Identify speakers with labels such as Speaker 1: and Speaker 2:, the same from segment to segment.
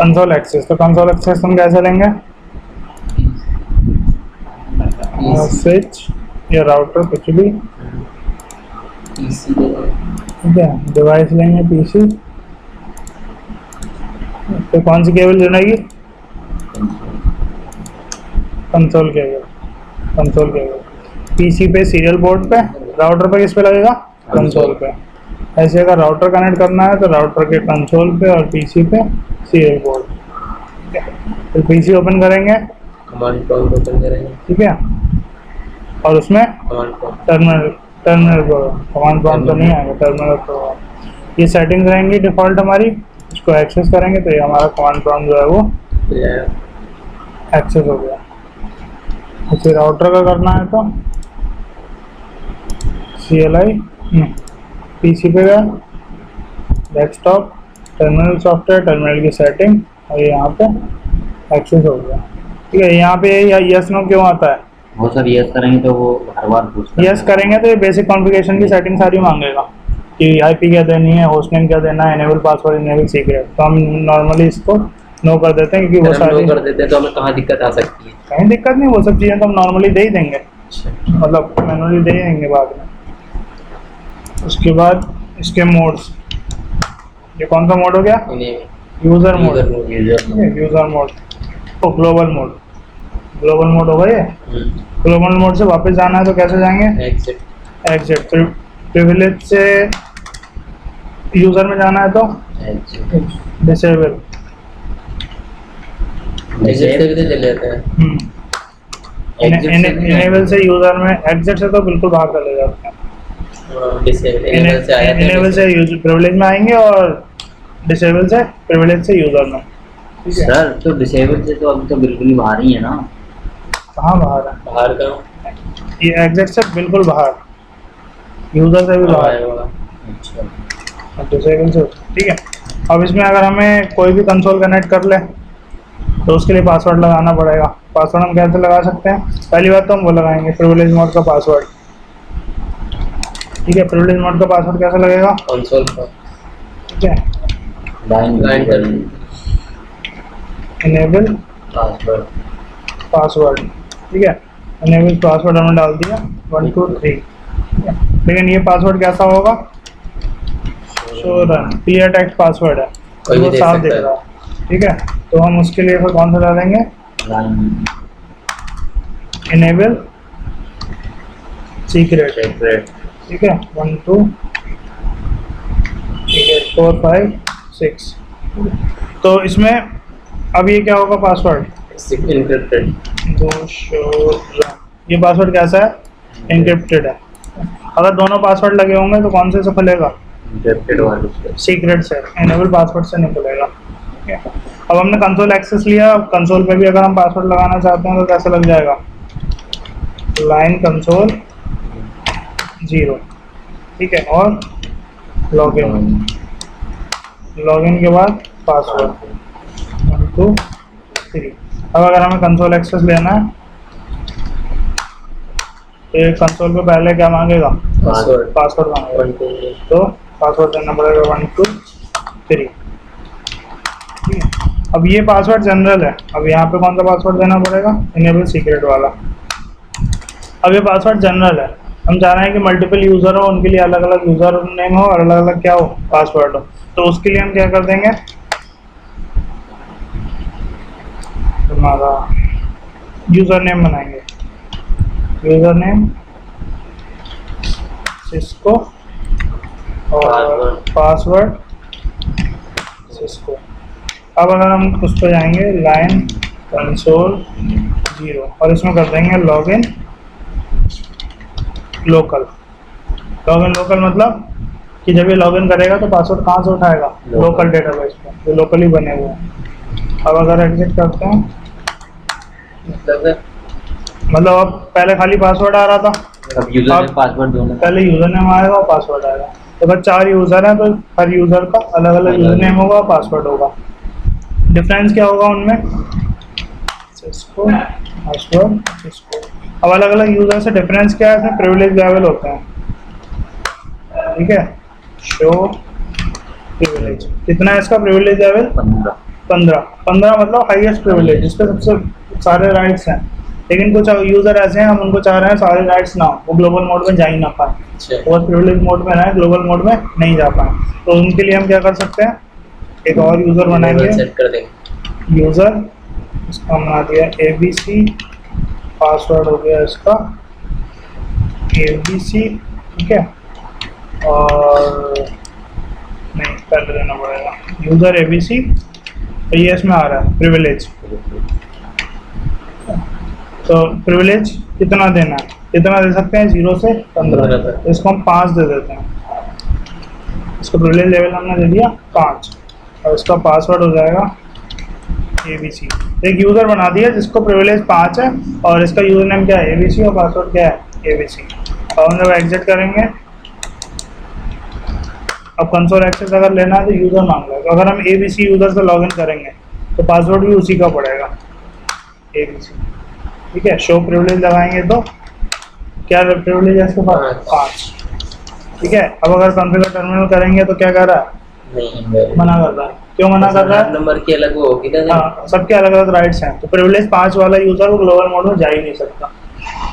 Speaker 1: Console access, तो console access हम कैसे लेंगे? स्विच या राउटर कुछ भी, ठीक है, डिवाइस लेंगे पीसी। तो कौन सी केबल जुड़ेगी? Console cable, console cable PC पे सीरियल पोर्ट पे, राउटर पे किस पे लगेगा? कंसोल पे। ऐसे अगर राउटर कनेक्ट करना है तो राउटर के कंसोल पे और पीसी पे सीरियल पोर्ट, ठीक है। फिर पीसी ओपन करेंगे,
Speaker 2: कमांड प्रॉम्प्ट ओपन करेंगे,
Speaker 1: ठीक है, और उसमें टर्मिनल, टर्मिनल कमांड प्रॉम्प्ट तो नहीं आएगा, टर्मिनल तो ये सेटिंग्स रहेंगी डिफ़ॉल्ट हमारी। इसको एक्सेस करेंगे तो ये हमारा कमांड प्रॉम्प्ट जो है वो एक्सेस हो गया। फिर राउटर का करना है तो CLI पीसी पे गया, डेस्कटॉप, टर्मिनल सॉफ्टवेयर, टर्मिनल की सेटिंग, और ये यहाँ पे एक्सेस हो गया, ठीक है। यहाँ पे यस नो क्यों आता है?
Speaker 3: वो सर यस करेंगे तो वो हर बार पूछता है।
Speaker 1: यस करेंगे तो ये बेसिक कॉन्फ़िगरेशन की सेटिंग सारी मांगेगा कि IP क्या देनी है, होस्ट नेम क्या देना है, इनेबल पासवर्ड, इनेबल सीक्रेट। तो हम नॉर्मली इसको नो कर देते हैं क्योंकि वो सारी
Speaker 2: कर देते हैं तो हमें कहाँ दिक्कत आ सकती है?
Speaker 1: कहीं दिक्कत नहीं, वो सब चीज़ें तो हम नॉर्मली दे ही देंगे, मतलब मैनुअली दे ही देंगे बाद में। उसके बाद इसके मोड्स, ये कौन सा मोड हो गया? यूज़र मोड, यूज़र मोड तो ग्लोबल मोड, ग्लोबल मोड होगा ये। ग्लोबल मोड से वापस जाना है तो कैसे जाएंगे? एग्जिट। प्रिविलेज से यूज़र में जाना है तो डिसेबल, इनेबल से यूज़र में, एग्जिट से तो बिल्कुल बाहर चले जाते हैं। इनेबल से प्रिविलेज में आएंगे और डिसेबल से प्रिविलेज से यूज़र में, ठीक है।
Speaker 3: सर तो डिसेबल से तो अभी तो बिल्कुल ही बाहर ही है ना?
Speaker 1: कहाँ बाहर है?
Speaker 2: बाहर का
Speaker 1: ये एग्जिट से बिल्कुल बाहर, यूज़र से भी बाहर,
Speaker 3: अच्छा
Speaker 1: डिसेबल से, ठीक है। अब इसमें अगर हमें कोई भी कंसोल कनेक्ट कर ले तो उसके लिए पासवर्ड लगाना पड़ेगा। पासवर्ड हम कैसे लगा सकते हैं? पहली बात तो हम वो लगाएंगे प्रिविलेज मोड का पासवर्ड, ठीक है। प्रिविलेज मोड का पासवर्ड कैसे लगेगा?
Speaker 2: कंसोल पर,
Speaker 1: ठीक है,
Speaker 2: लाइन कर
Speaker 1: इनेबल पासवर्ड, ठीक है। इनेबल पासवर्ड हमने डाल दिया 1 2 3, ठीक है। लेकिन ये पासवर्ड कैसा होगा? Show run clear text password है,
Speaker 2: कोई भी
Speaker 1: वो
Speaker 2: देख
Speaker 1: साफ
Speaker 2: सकता
Speaker 1: दिख
Speaker 2: है।
Speaker 1: रहा है, ठीक है। तो हम उसके लिए फिर कौन सा डालेंगे? इनेबल सीक्रेट, ठीक है, 1 2, ठीक है, 4 5 6। तो इसमें अब ये क्या होगा पासवर्ड?
Speaker 2: इनक्रिप्टेड।
Speaker 1: ये पासवर्ड कैसा है? इनक्रिप्टेड है। अगर दोनों पासवर्ड लगे होंगे तो कौन से खुलेगा? सीक्रेट से, इनेबल पासवर्ड से नहीं खुलेगा, ठीक है। अब हमने कंसोल एक्सेस लिया, अब कंसोल पे भी अगर हम पासवर्ड लगाना चाहते हैं तो कैसे लग जाएगा? लाइन कंसोल 0, ठीक है, और लॉगिन, लॉगिन के बाद पासवर्ड 1 2 3। अब अगर हमें कंसोल एक्सेस लेना है तो कंसोल पे पहले क्या मांगेगा? पासवर्ड मांगेगा, तो पासवर्ड देना पड़ेगा 1 2 3, ठीक है। अब ये पासवर्ड जनरल है, अब यहाँ पे कौन सा पासवर्ड देना पड़ेगा? इनेबल सीक्रेट वाला। अब ये पासवर्ड जनरल है, हम चाह रहे हैं कि मल्टीपल यूज़र हो, उनके लिए अलग अलग यूज़र नेम हो और अलग अलग क्या हो? पासवर्ड हो। तो उसके लिए हम क्या कर देंगे? हमारा यूज़र नेम बनाएंगे, यूज़र नेम सिस्को और पासवर्ड सिस्को। अब अगर हम उस पर जाएंगे लाइन कंसोल 0 और इसमें कर देंगे लॉगिन लोकल। लॉगिन लोकल मतलब कि जब ये लॉगिन करेगा तो पासवर्ड कहाँ से उठाएगा? लोकल डेटाबेस पे, जो लोकली बने हुए हैं। अब अगर एग्जिट करते हैं मतलब अब पहले खाली पासवर्ड आ रहा था,
Speaker 3: अब यूजर नेम पासवर्ड दोनों,
Speaker 1: पहले यूज़र नेम आएगा और पासवर्ड आएगा। तो अगर 4 यूज़र हैं तो हर यूज़र का अलग अलग यूज़र नेम होगा और पासवर्ड होगा। डिफरेंस क्या होगा उनमें? Cisco password Cisco. अब अलग अलग यूज़र से डिफरेंस क्या है? इसमें प्रिविलेज लेवल होते हैं, ठीक है। शो प्रिविलेज कितना है इसका प्रिविलेज लेवल? 15 मतलब हाईएस्ट प्रिविलेज, जिस पे सबसे सारे राइट्स हैं। लेकिन कुछ यूज़र ऐसे हैं, हम उनको चाह रहे हैं सारे राइट्स ना हो, वो ग्लोबल मोड में जा ही ना पाए,
Speaker 2: अच्छा
Speaker 1: और प्रिविलेज मोड में रहें, ग्लोबल मोड में नहीं जा पाए। तो उनके लिए हम क्या कर सकते हैं, एक और यूज़र बनाएंगे,
Speaker 2: सेट कर देंगे।
Speaker 1: यूज़र, इसका बना दिया ABC, पासवर्ड हो गया इसका ABC, ठीक है। और नहीं, पहले देना पड़ेगा यूज़र ABC, तो ये इसमें आ रहा है प्रिविलेज। तो प्रिविलेज कितना देना है, कितना दे सकते हैं, 0 से 15। इसको हम 5 दे देते हैं। इसको प्रिविलेज लेवल हमने दे दिया 5, और इसका पासवर्ड हो जाएगा ABC। एक यूज़र बना दिया जिसको प्रिविलेज 5 है, और इसका यूज़र नेम क्या है, ABC, और पासवर्ड क्या है, ABC। और हम जब एग्जिट करेंगे, अब कंसोल एक्सेस अगर लेना है तो यूज़र मांग लेगा। अगर हम ABC यूज़र से लॉगिन करेंगे तो पासवर्ड भी उसी का पड़ेगा, ABC, ठीक है। शो प्रिविलेज लगाएंगे तो क्या प्रिविलेज है इसके पास, 5, ठीक है। अब अगर कॉन्फ़िगर टर्मिनल करेंगे तो क्या कर रहा है,
Speaker 2: नहीं
Speaker 1: मना कर रहा है। क्यों मना कर रहा है,
Speaker 2: नंबर की अलग वो होगी ना।
Speaker 1: हाँ, सबके अलग अलग राइट्स हैं, तो प्रिविलेज 5 वाला यूज़र वो ग्लोबल मोड में जा ही नहीं सकता।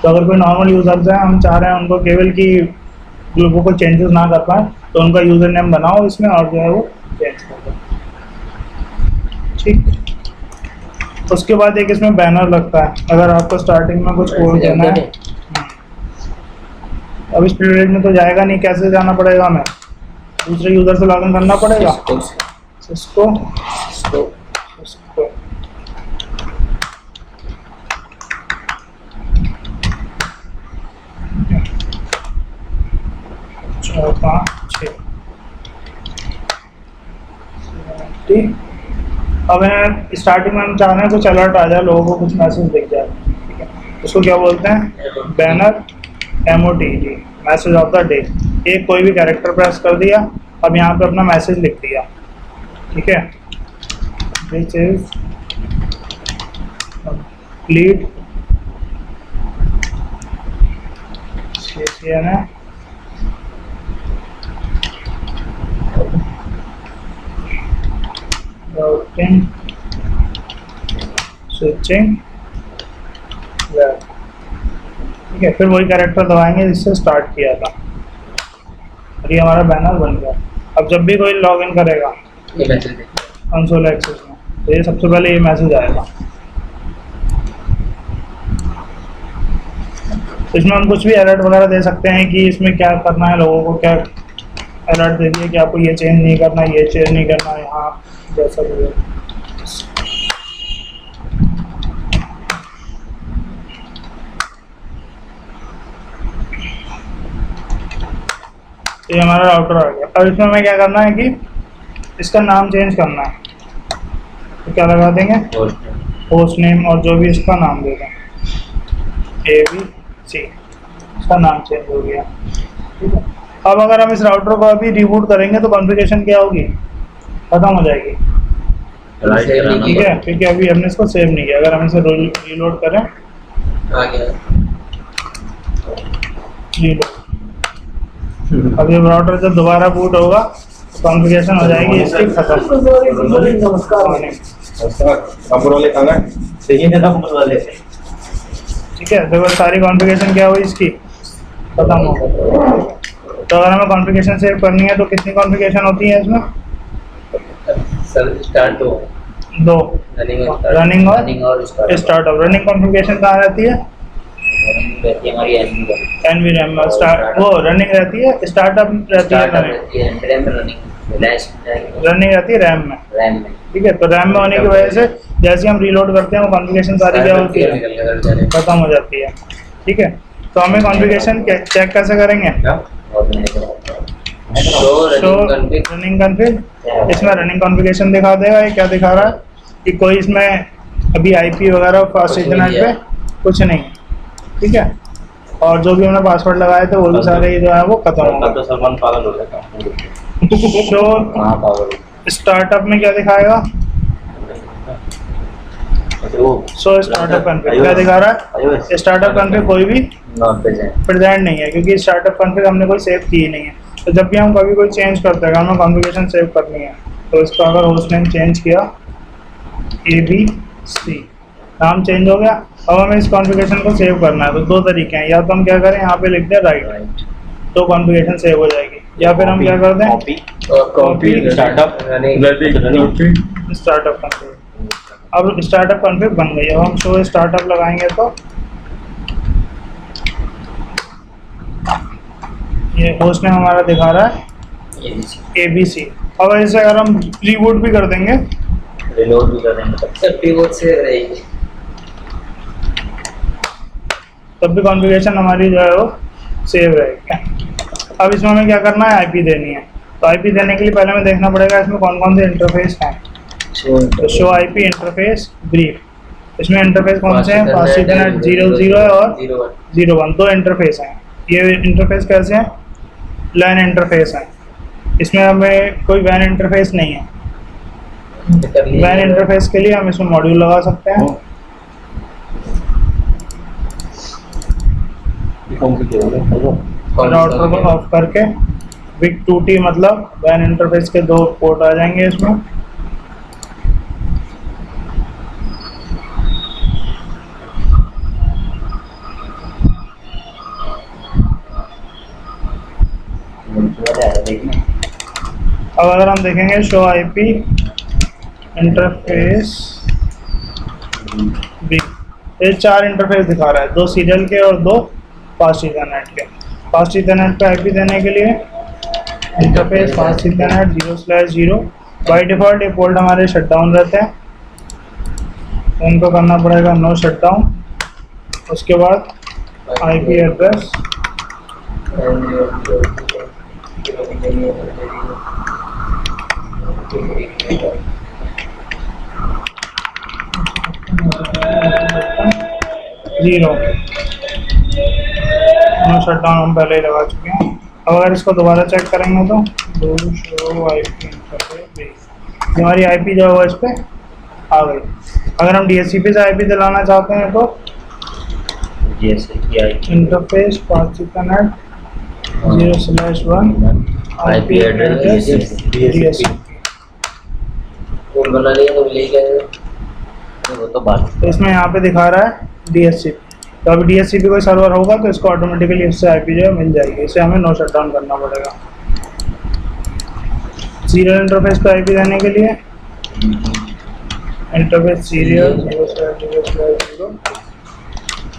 Speaker 1: तो अगर कोई नॉर्मल यूज़र्स हैं, हम चाह रहे हैं उनको केवल कि लोगों को चेंजेस ना कर पाए, तो उनका यूज़र नेम बनाओ इसमें, और जो है वो चेंज कर दो, ठीक। उसके बाद एक इसमें बैनर लगता है, अगर आपको स्टार्टिंग में कुछ कोड देना है। अब इस प्रिविलेज में तो जाएगा नहीं, कैसे जाना पड़ेगा, हमें दूसरे यूज़र से लॉगिन करना पड़ेगा। इसको चार 5 6, ठीक। अब स्टार्टिंग में हम चाह रहे हैं कुछ अलर्ट आ जाए, लोगों को कुछ मैसेज दिख जाए, ठीक है। उसको क्या बोलते हैं, banner, MOTG, message of the day. एक कोई भी कैरेक्टर प्रेस कर दिया, अब यहाँ पे अपना मैसेज लिख दिया, ठीक है। This is complete routing switching, ठीक है। फिर वही कैरेक्टर दबाएंगे जिससे स्टार्ट किया था, और ये हमारा बैनर बन गया। अब जब भी कोई लॉगिन करेगा
Speaker 2: ये मैसेज
Speaker 1: कंसोल एक्सेस में, तो ये सबसे पहले ये मैसेज आएगा। इसमें हम कुछ भी अलर्ट वगैरह दे सकते हैं कि इसमें क्या करना है, लोगों को क्या अलर्ट दे दिए कि आपको ये चेंज नहीं करना, ये चेंज नहीं करना, यहाँ जैसा भी है। ये हमारा राउटर आ गया। अब इसमें हमें क्या करना है कि इसका नाम चेंज करना है, तो क्या लगा देंगे, होस्ट नेम, और जो भी इसका नाम दे दें ABC, इसका नाम चेंज हो गया, ठीक है। अब अगर हम इस राउटर को अभी रिबूट करेंगे तो कॉन्फ़िगरेशन क्या होगी, खत्म हो जाएगी, ठीक है, क्योंकि अभी हमने इसको सेव नहीं किया। अगर हम इसे रीलोड करें,
Speaker 2: आ गया
Speaker 1: रीलोड, अब ये राउटर जब दोबारा बूट होगा तो कॉन्फ़िगरेशन हो जाएगी इसकी खत्म। ठीक है, देखो सारी कॉन्फ़िगरेशन क्या हुई इसकी, खत्म हो। तो अगर हमें कॉन्फ़िगरेशन सेव करनी है तो कितनी कॉन्फ़िगरेशन होती है इसमें,
Speaker 2: सर स्टार्ट हो
Speaker 1: 2,
Speaker 2: रनिंग
Speaker 1: रनिंग और स्टार्टअप। रनिंग कॉन्फ़िगरेशन कहाँ रहती है,
Speaker 3: हमारी
Speaker 1: NVRAM में। स्टार्ट वो रनिंग रहती है, स्टार्टअप रहती है रनिंग रहती है रैम में, ठीक है। तो रैम में होने की वजह से जैसे हम रीलोड करते हैं वो कॉन्फ़िगरेशन सारी क्या होती है, खत्म हो जाती है, ठीक है। तो हमें कॉन्फ़िगरेशन चेक कैसे करेंगे, शो रनिंग कॉन्फ़िग, इसमें रनिंग कॉन्फ़िगरेशन दिखा देगा। ये क्या दिखा रहा है कि कोई इसमें अभी IP वगैरह फास्ट इंटरनेट पे कुछ नहीं है, ठीक है। और जो भी हमने पासवर्ड लगाए थे वो भी सारे जो है वो खत्म हो गए।
Speaker 3: सलमान पागल हो गया।
Speaker 1: शो स्टार्टअप में क्या दिखाएगा, सो स्टार्टअप कॉन्फ़िग क्या दिखा रहा है, स्टार्टअप कॉन्फ़िग कोई भी प्रेजेंट नहीं है, क्योंकि स्टार्टअप कॉन्फ़िग हमने कोई सेव की नहीं है। तो जब भी हम कभी कोई चेंज करते हैं, हमें कॉन्फ़िगरेशन सेव करनी है, तो इसका अगर होस्ट नेम चेंज किया ABC नाम चेंज हो गया। अब हमें इस कॉन्फ़िगरेशन को सेव करना है, तो दो तरीके हैं, या तो हम क्या करें यहाँ पे लिख दें राइट, तो कॉन्फ़िगरेशन सेव हो जाएगी, या फिर हम क्या कर दें
Speaker 2: कॉपी
Speaker 3: स्टार्टअप
Speaker 1: स्टार्टअप कॉन्फ़िग। अब स्टार्टअप कॉन्फ़िग बन गई। अब हम शो स्टार्टअप लगाएंगे तो ये होस्ट नेम हमारा दिखा रहा है ABC। अब ऐसे अगर हम रीबूट भी कर देंगे
Speaker 3: रिलोड भी कर देंगे
Speaker 2: सब कीबोर्ड से रहेगी।
Speaker 1: तब भी कॉन्फ़िगरेशन हमारी जो है वो सेव रहेगी। अब इसमें हमें क्या करना है, आईपी देनी है। तो आईपी देने के लिए पहले हमें देखना पड़ेगा इसमें कौन कौन से इंटरफेस हैं। तो शो आईपी इंटरफेस ब्रीफ, इसमें इंटरफेस कौन से हैं, फास्ट इथरनेट 00 है और 01, दो इंटरफेस हैं। ये इंटरफेस कैसे हैं, लैन इंटरफेस हैं। इसमें हमें कोई वैन इंटरफेस नहीं है। वैन इंटरफेस के लिए हम इसमें मॉड्यूल लगा सकते हैं। राउटर को ऑफ करके विक 2T मतलब वैन इंटरफेस के दो पोर्ट आ जाएंगे इसमें। अब अगर हम देखेंगे शो आईपी इंटरफेस भी, ये चार इंटरफेस दिखा रहा है, दो सीरियल के और दो फास्ट इथरनेट के। फास्ट इथरनेट पे आईपी देने के लिए interface fast ethernet 0/0। By default ये पोर्ट हमारे शटडाउन रहते हैं, उनको करना पड़ेगा नो शटडाउन। उसके बाद IP address zero, no shutdown हम पहले ही लगा चुके हैं। अब अगर इसको दोबारा चेक करेंगे तो डू शो आईपी इंटरफेस, हमारी आईपी जो है वो इस पे आ गई। अगर हम डीएचसीपी से आईपी दिलाना चाहते हैं तो interface fast Ethernet 0/1 IP address DHCP
Speaker 2: बना लिया तो ले गए
Speaker 3: वो तो बात।
Speaker 1: तो इसमें यहाँ पे दिखा रहा है डीएचसीपी। तो अभी डीएचसीपी कोई सर्वर होगा तो इसको ऑटोमेटिकली इससे आईपी जो है मिल जाएगी। इसे हमें नो शटडाउन करना पड़ेगा। सीरियल इंटरफेस पे आईपी देने के लिए interface serial 0/0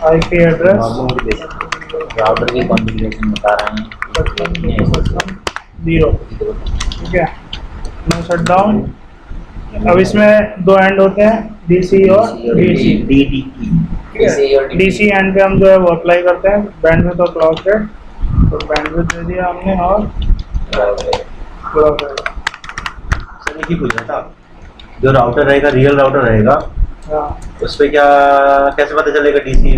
Speaker 1: IP address
Speaker 3: router की कॉन्फ़िगरेशन बता रहे हैं
Speaker 1: 0, ठीक है, नो शटडाउन। अब इसमें दो एंड होते हैं, डीसी और डीसी। डीसी एंड पे हम जो है वो अप्लाई करते हैं बैंडविड्थ और क्लॉक रेट। तो बैंडविड्थ दे दिया हमने और क्लॉक रेट।
Speaker 4: सर एक ही पूछना था, जो राउटर रहेगा रियल राउटर रहेगा,
Speaker 1: हाँ,
Speaker 4: उस पर क्या कैसे पता चलेगा डीसी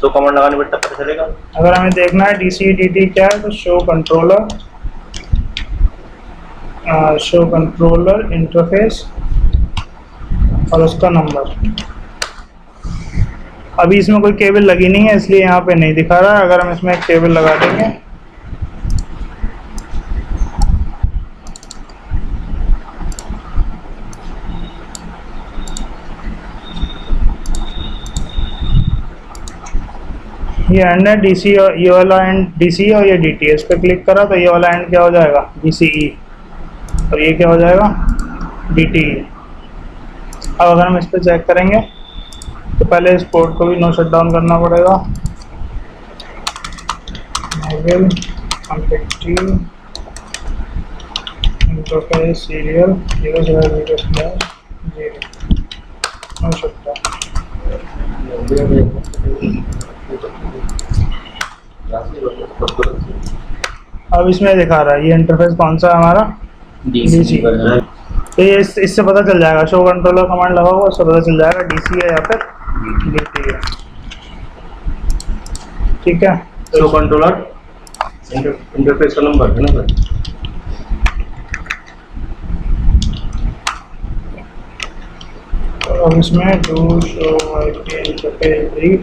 Speaker 4: शो कमांड लगाने पर तब पता चलेगा?
Speaker 1: अगर हमें देखना है डीसी डीटी क्या है तो शो कंट्रोलर इंटरफेस और उसका नंबर। अभी इसमें कोई केबल लगी नहीं है इसलिए यहाँ पे नहीं दिखा रहा है। अगर हम इसमें एक केबल लगा देंगे ये एंड है डीसी, और ये वाला एंड डीसी और ये डीटी। इस पर क्लिक करा तो ये वाला एंड क्या हो जाएगा, डीसीई, और ये क्या हो जाएगा, डीटीई। अब अगर हम इस पर चेक करेंगे तो पहले इस पोर्ट को भी नो शटडाउन करना पड़ेगा। Interface serial 0/0 no shutdown. अब इसमें दिखा रहा है ये इंटरफेस कौन सा है हमारा, डीसी। तो ये इससे पता चल जाएगा, शो कंट्रोलर कमांड लगा हुआ उससे पता चल जाएगा डीसी है या फिर डीटी है, ठीक है।
Speaker 4: शो कंट्रोलर इंटरफेस का नंबर है ना सर?
Speaker 1: तो अब इसमें do show IP interface brief,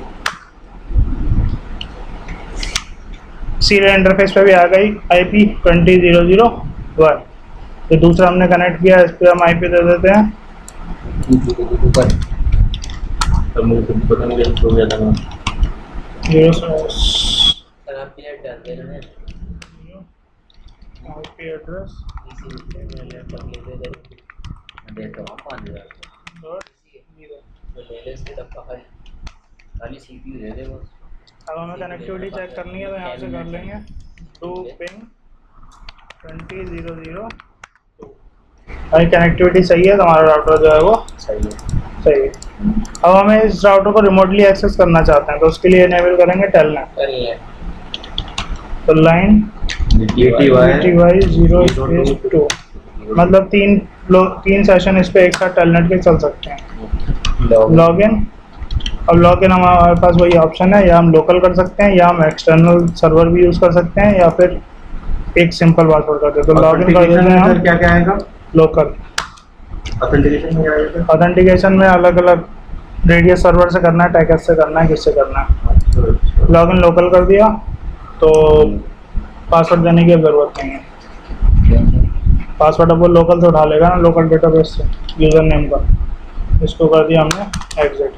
Speaker 1: serial interface पे भी आ गई आईपी 20.0.0.1। तो दूसरा हमने कनेक्ट किया, इस पर हम आईपी दे देते हैं
Speaker 2: ऊपर
Speaker 4: तब मुझे कुछ पता नहीं कैसे हो गया था मैं।
Speaker 2: सर आप प्लेट डाल देना है
Speaker 1: IP एड्रेस
Speaker 2: इसी में लैपटॉप ले ले
Speaker 3: देखो आप 5000
Speaker 1: डॉट जीरो।
Speaker 2: तो ले ले इसके डब्बा खाली
Speaker 3: सीपीयू दे दे बस।
Speaker 1: अब हमें कनेक्टिविटी चेक करनी है तो यहाँ से कर लेंगे डू पिंग 20.0.0 भाई कनेक्टिविटी सही है तो हमारा राउटर जो है वो
Speaker 3: सही है।
Speaker 1: सही है। अब हमें इस राउटर को रिमोटली एक्सेस करना चाहते हैं तो उसके लिए इनेबल करेंगे टेलनेट।
Speaker 2: करिए
Speaker 1: तो लाइन
Speaker 4: TTY
Speaker 1: 0/2 मतलब तीन सेशन इस पे एक साथ टेलनेट के चल सकते हैं। लॉगिन अब लॉगिन हमारे पास वही ऑप्शन है, या हम लोकल कर सकते हैं या हम एक्सटर्नल सर्वर भी यूज़ कर सकते हैं या फिर एक सिंपल पासवर्ड कर देते हैं। तो लॉगिन कर देते हैं हम
Speaker 4: क्या क्या आएगा
Speaker 1: लोकल।
Speaker 4: ऑथेंटिकेशन में क्या आएगा?
Speaker 1: ऑथेंटिकेशन में अलग अलग रेडियस सर्वर से करना है, टैकेस से करना है, किससे करना है। लॉगिन लोकल कर दिया तो पासवर्ड देने की ज़रूरत नहीं है। पासवर्ड अब वो लोकल से उठा लेगा ना, लोकल डेटाबेस से यूज़र नेम का। इसको कर दिया हमने एग्जिट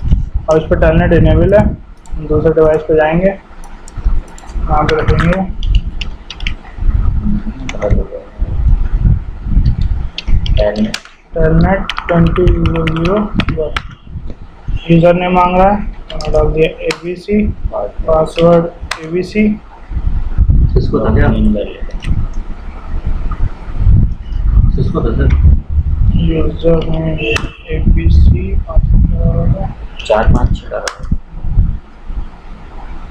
Speaker 1: और इस पर टेलनेट इनेबल है। हम दूसरे डिवाइस पे जाएंगे, यहाँ पे रखेंगे टेलनेट 20.0.0 यूज़र नेम मांग रहा है, मैंने डाल दिया ABC, पासवर्ड ABC।
Speaker 4: सिस्को था क्या? सिस्को था sir.
Speaker 1: User name ABC, password
Speaker 3: 4-5 डाला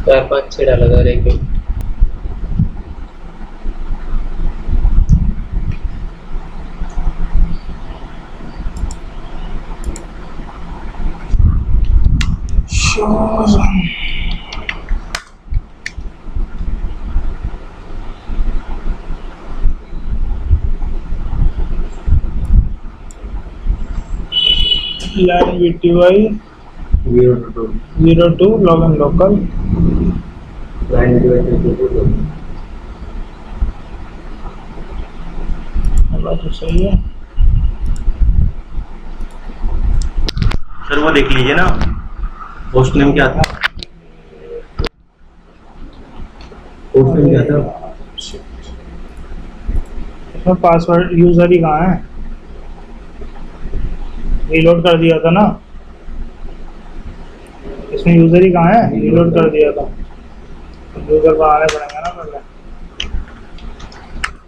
Speaker 2: 4-5-6 डाला था लेकिन
Speaker 1: लाइन VTY 02 लॉगिन लोकल। बात तो सही है।
Speaker 4: सर वो देख लीजिए ना, होस्ट नेम क्या था? होस्ट नेम क्या था?
Speaker 1: इसमें पासवर्ड यूज़र ही कहाँ है, रीलोड कर दिया था ना, इसमें यूज़र ही कहाँ है, रीलोड कर दिया था। यूज़र को आने पड़ेगा ना पहले।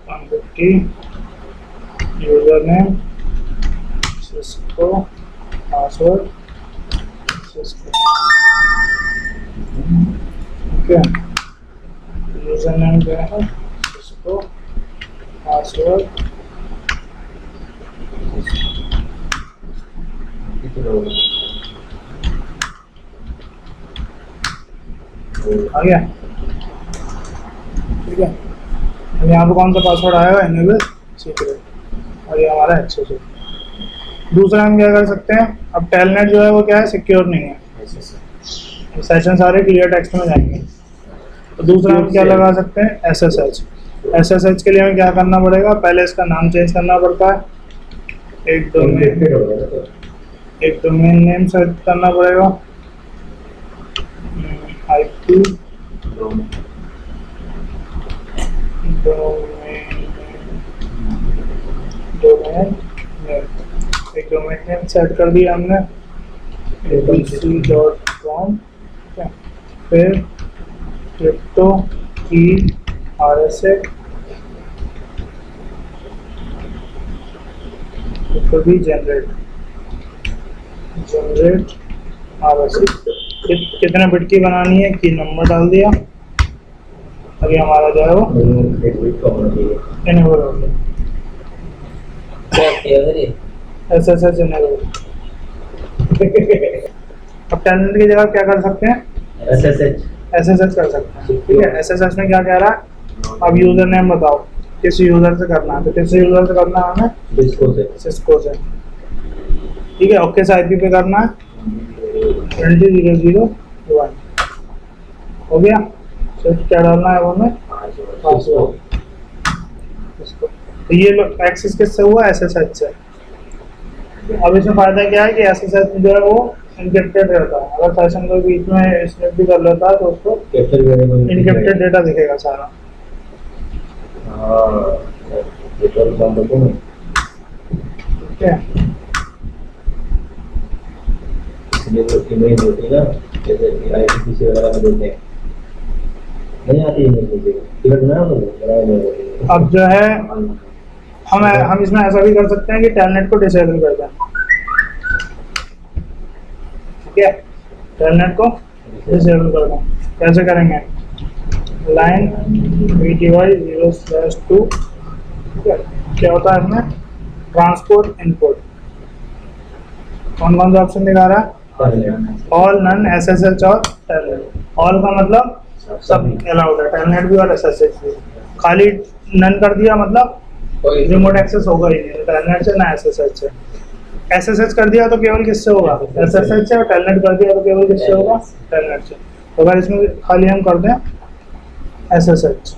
Speaker 1: 150 user name Cisco, password Cisco. Okay, user name क्या है, सिस्को, पासवर्ड आ गया। ठीक है, अब यहाँ पे कौन सा पासवर्ड आएगा, इनेबल सीक्रेट, और ये हमारा अच्छे से। दूसरा हम क्या कर सकते हैं, अब टेलनेट जो है वो क्या है, सिक्योर नहीं है। सेशन सारे क्लियर टेक्स्ट में जाएंगे। तो दूसरा हम क्या लगा सकते हैं, SSH। SSH के लिए हमें क्या करना पड़ेगा, पहले इसका नाम चेंज करना पड़ता है, एक डोमेन नेम सेट करना पड़ेगा, IP डोमेन एक डोमेन नेम सेट कर दिया हमने abc.com। फिर क्रिप्टो की RSA तो भी जनरेट RSA कितने बिट की बनानी है, की नंबर डाल दिया। अभी हमारा जो है वो इनेबल हो गया,
Speaker 2: क्या किया मेरे
Speaker 1: SSH इनेबल। अब टेलनेट की जगह क्या कर सकते हैं, SSH कर सकते हैं। ठीक है, SSH में क्या कह रहा है, अब यूजर नेम बताओ, किस यूजर से करना है, तो किस यूजर से करना है हमें, सिस्को से। ठीक है, ओके से IP पे करना है 20.0.0.1 हो गया। सिर्फ क्या डालना है वो हमें, पासवर्ड। तो ये एक्सेस किससे हुआ, SSH से। अब इसमें फायदा क्या है कि एसएसएच जो है वो इनक्रिप्टेड रहता है। अगर सेशन को बीच में स्निप भी कर लेता है तो उसको
Speaker 3: कैप्चर वेरिएबल
Speaker 1: इनक्रिप्टेड डेटा दिखेगा सारा।
Speaker 3: हाँ ये तो बंद हो गया।
Speaker 1: ठीक है,
Speaker 3: इसलिए तो इमेज होती है ना, जैसे कि आईपीसी वगैरह में देते हैं, नहीं आती इमेज मुझे टिकट ना हो तो
Speaker 1: अब जो है हम इसमें ऐसा भी कर सकते हैं कि टेलनेट को डिसेबल कर दें। ठीक है, टेलनेट को डिसेबल कर दें। कैसे करेंगे? Line VTY 0/2। ठीक है, क्या होता है इसमें? Transport input. कौन कौन सा ऑप्शन दिखा रहा है? ऑल, नन, SSH और टेलनेट। ऑल का मतलब सब अलाउड है, टेलनेट भी और SSH भी। खाली नन कर दिया मतलब
Speaker 2: कोई
Speaker 1: रिमोट एक्सेस होगा ही नहीं, टेलनेट से ना SSH से। SSH कर दिया तो केवल किससे होगा? SSH से। और टेलनेट कर दिया तो केवल किससे होगा? टेलनेट से। तो अगर इसमें खाली हम कर दें SSH,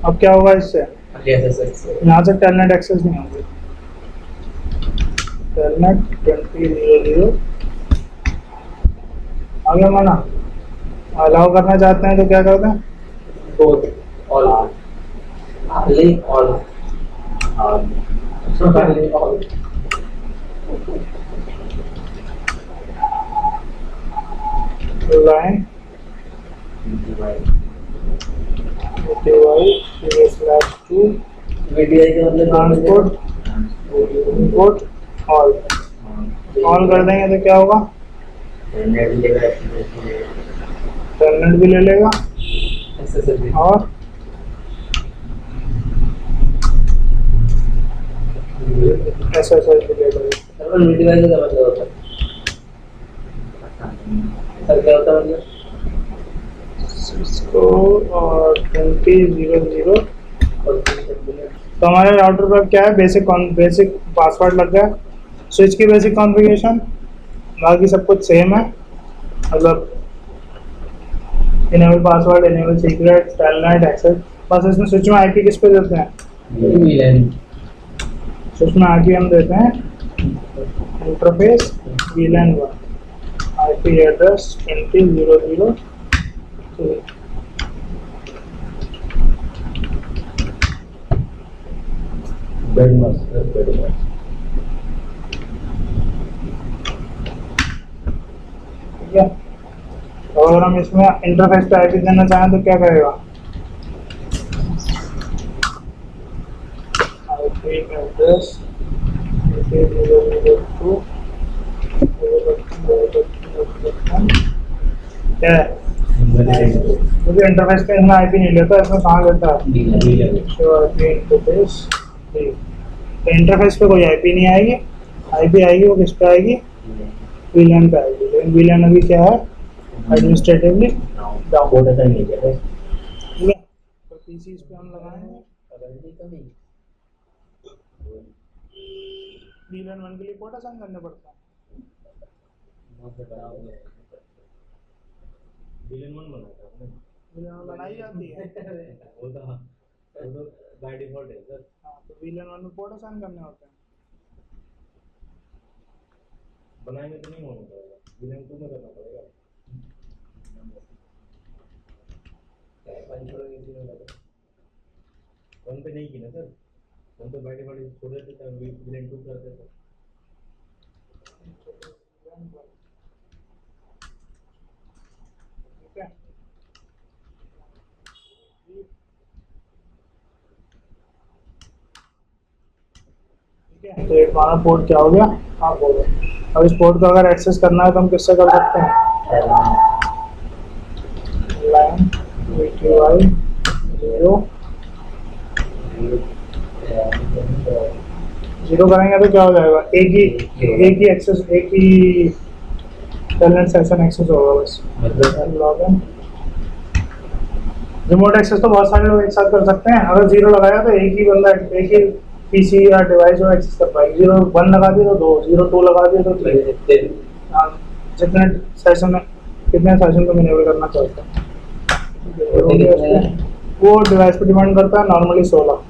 Speaker 1: अब क्या होगा इससे? यहाँ से टेलनेट एक्सेस नहीं होगी। टेलनेट 20.0.0 आगे माना अलाउ करना चाहते हैं तो क्या करते हैं?
Speaker 2: both all only all only all
Speaker 1: line VTY 0/2
Speaker 2: VDI का मतलब
Speaker 1: ट्रांसपोर्ट इनपुट ऑल। ऑल कर देंगे तो क्या होगा? टेलनेट भी ले लेगा
Speaker 2: SSH
Speaker 1: और SSH भी ले लेगा।
Speaker 2: सर VDI का क्या मतलब होता है? सर क्या होता है मतलब?
Speaker 1: सिस्को और 20.0.0। तो हमारे राउटर पर क्या है? बेसिक पासवर्ड लग गया, स्विच की बेसिक कॉन्फ़िगरेशन, बाकी सब कुछ सेम है। मतलब enable password, enable secret, telnet, access. बस इसमें स्विच में आईपी किस पे देते हैं?
Speaker 2: VLAN
Speaker 1: स्विच में आईपी हम देते हैं interface VLAN 1, IP address 20.0.0।
Speaker 3: Bed master bed master
Speaker 1: ठीक है। तो अगर हम इसमें इंटरफेस पे आईपी देना चाहें तो क्या करेगा? आईपी एड्रेस 20.0.2 क्या है? क्योंकि इंटरफेस पे इसमें आईपी नहीं लेता, इसमें कहाँ लेता है? इंटरफेस। तो इंटरफेस पे कोई आईपी नहीं आएगी, आईपी आएगी वो किस पे आएगी? VLAN पे आएगी। लेकिन VLAN अभी क्या है? Administratively down.
Speaker 3: कोड ऐसा नहीं है।
Speaker 1: ठीक है, तो पीसी पे हम लगाएंगे VLAN 1 के लिए पोर्ट असाइन करने पड़ता है। VLAN बनाई जाती है।
Speaker 3: वो तो बाय डिफॉल्ट है सर।
Speaker 1: हाँ, तो VLAN 1 में पोर्ट असाइन करने होते हैं।
Speaker 3: बनाएंगे तो नहीं होने पड़ेगा, VLAN 2 में करना पड़ेगा। वन पे नहीं की ना सर, वन तो बाय डिफॉल्ट छोड़ देते थे, VLAN 2 कर देते।
Speaker 1: ठीक है, ठीक है। तो एक हमारा पोर्ट क्या हो गया? हाँ, बोलो। अब इस पोर्ट को अगर एक्सेस करना है तो हम किससे कर सकते हैं? लाइन VTY 0 करेंगे तो क्या हो जाएगा? एक ही एक्सेस, एक ही टेलनेट सेशन एक्सेस होगा बस।
Speaker 3: मतलब
Speaker 1: लॉगिन रिमोट एक्सेस तो बहुत सारे लोग एक साथ कर सकते हैं। अगर 0 लगाया तो एक ही बंदा, एक ही पीसी या डिवाइस जो एक्सेस कर पाएगी। 0/1 लगा दिया तो 2, 0/2 लगा दिया तो 3। हाँ, जितने सेशन में कितने सेशन को इनेबल करना चाहते हैं वो डिवाइस पे डिपेंड करता है। नॉर्मली 16।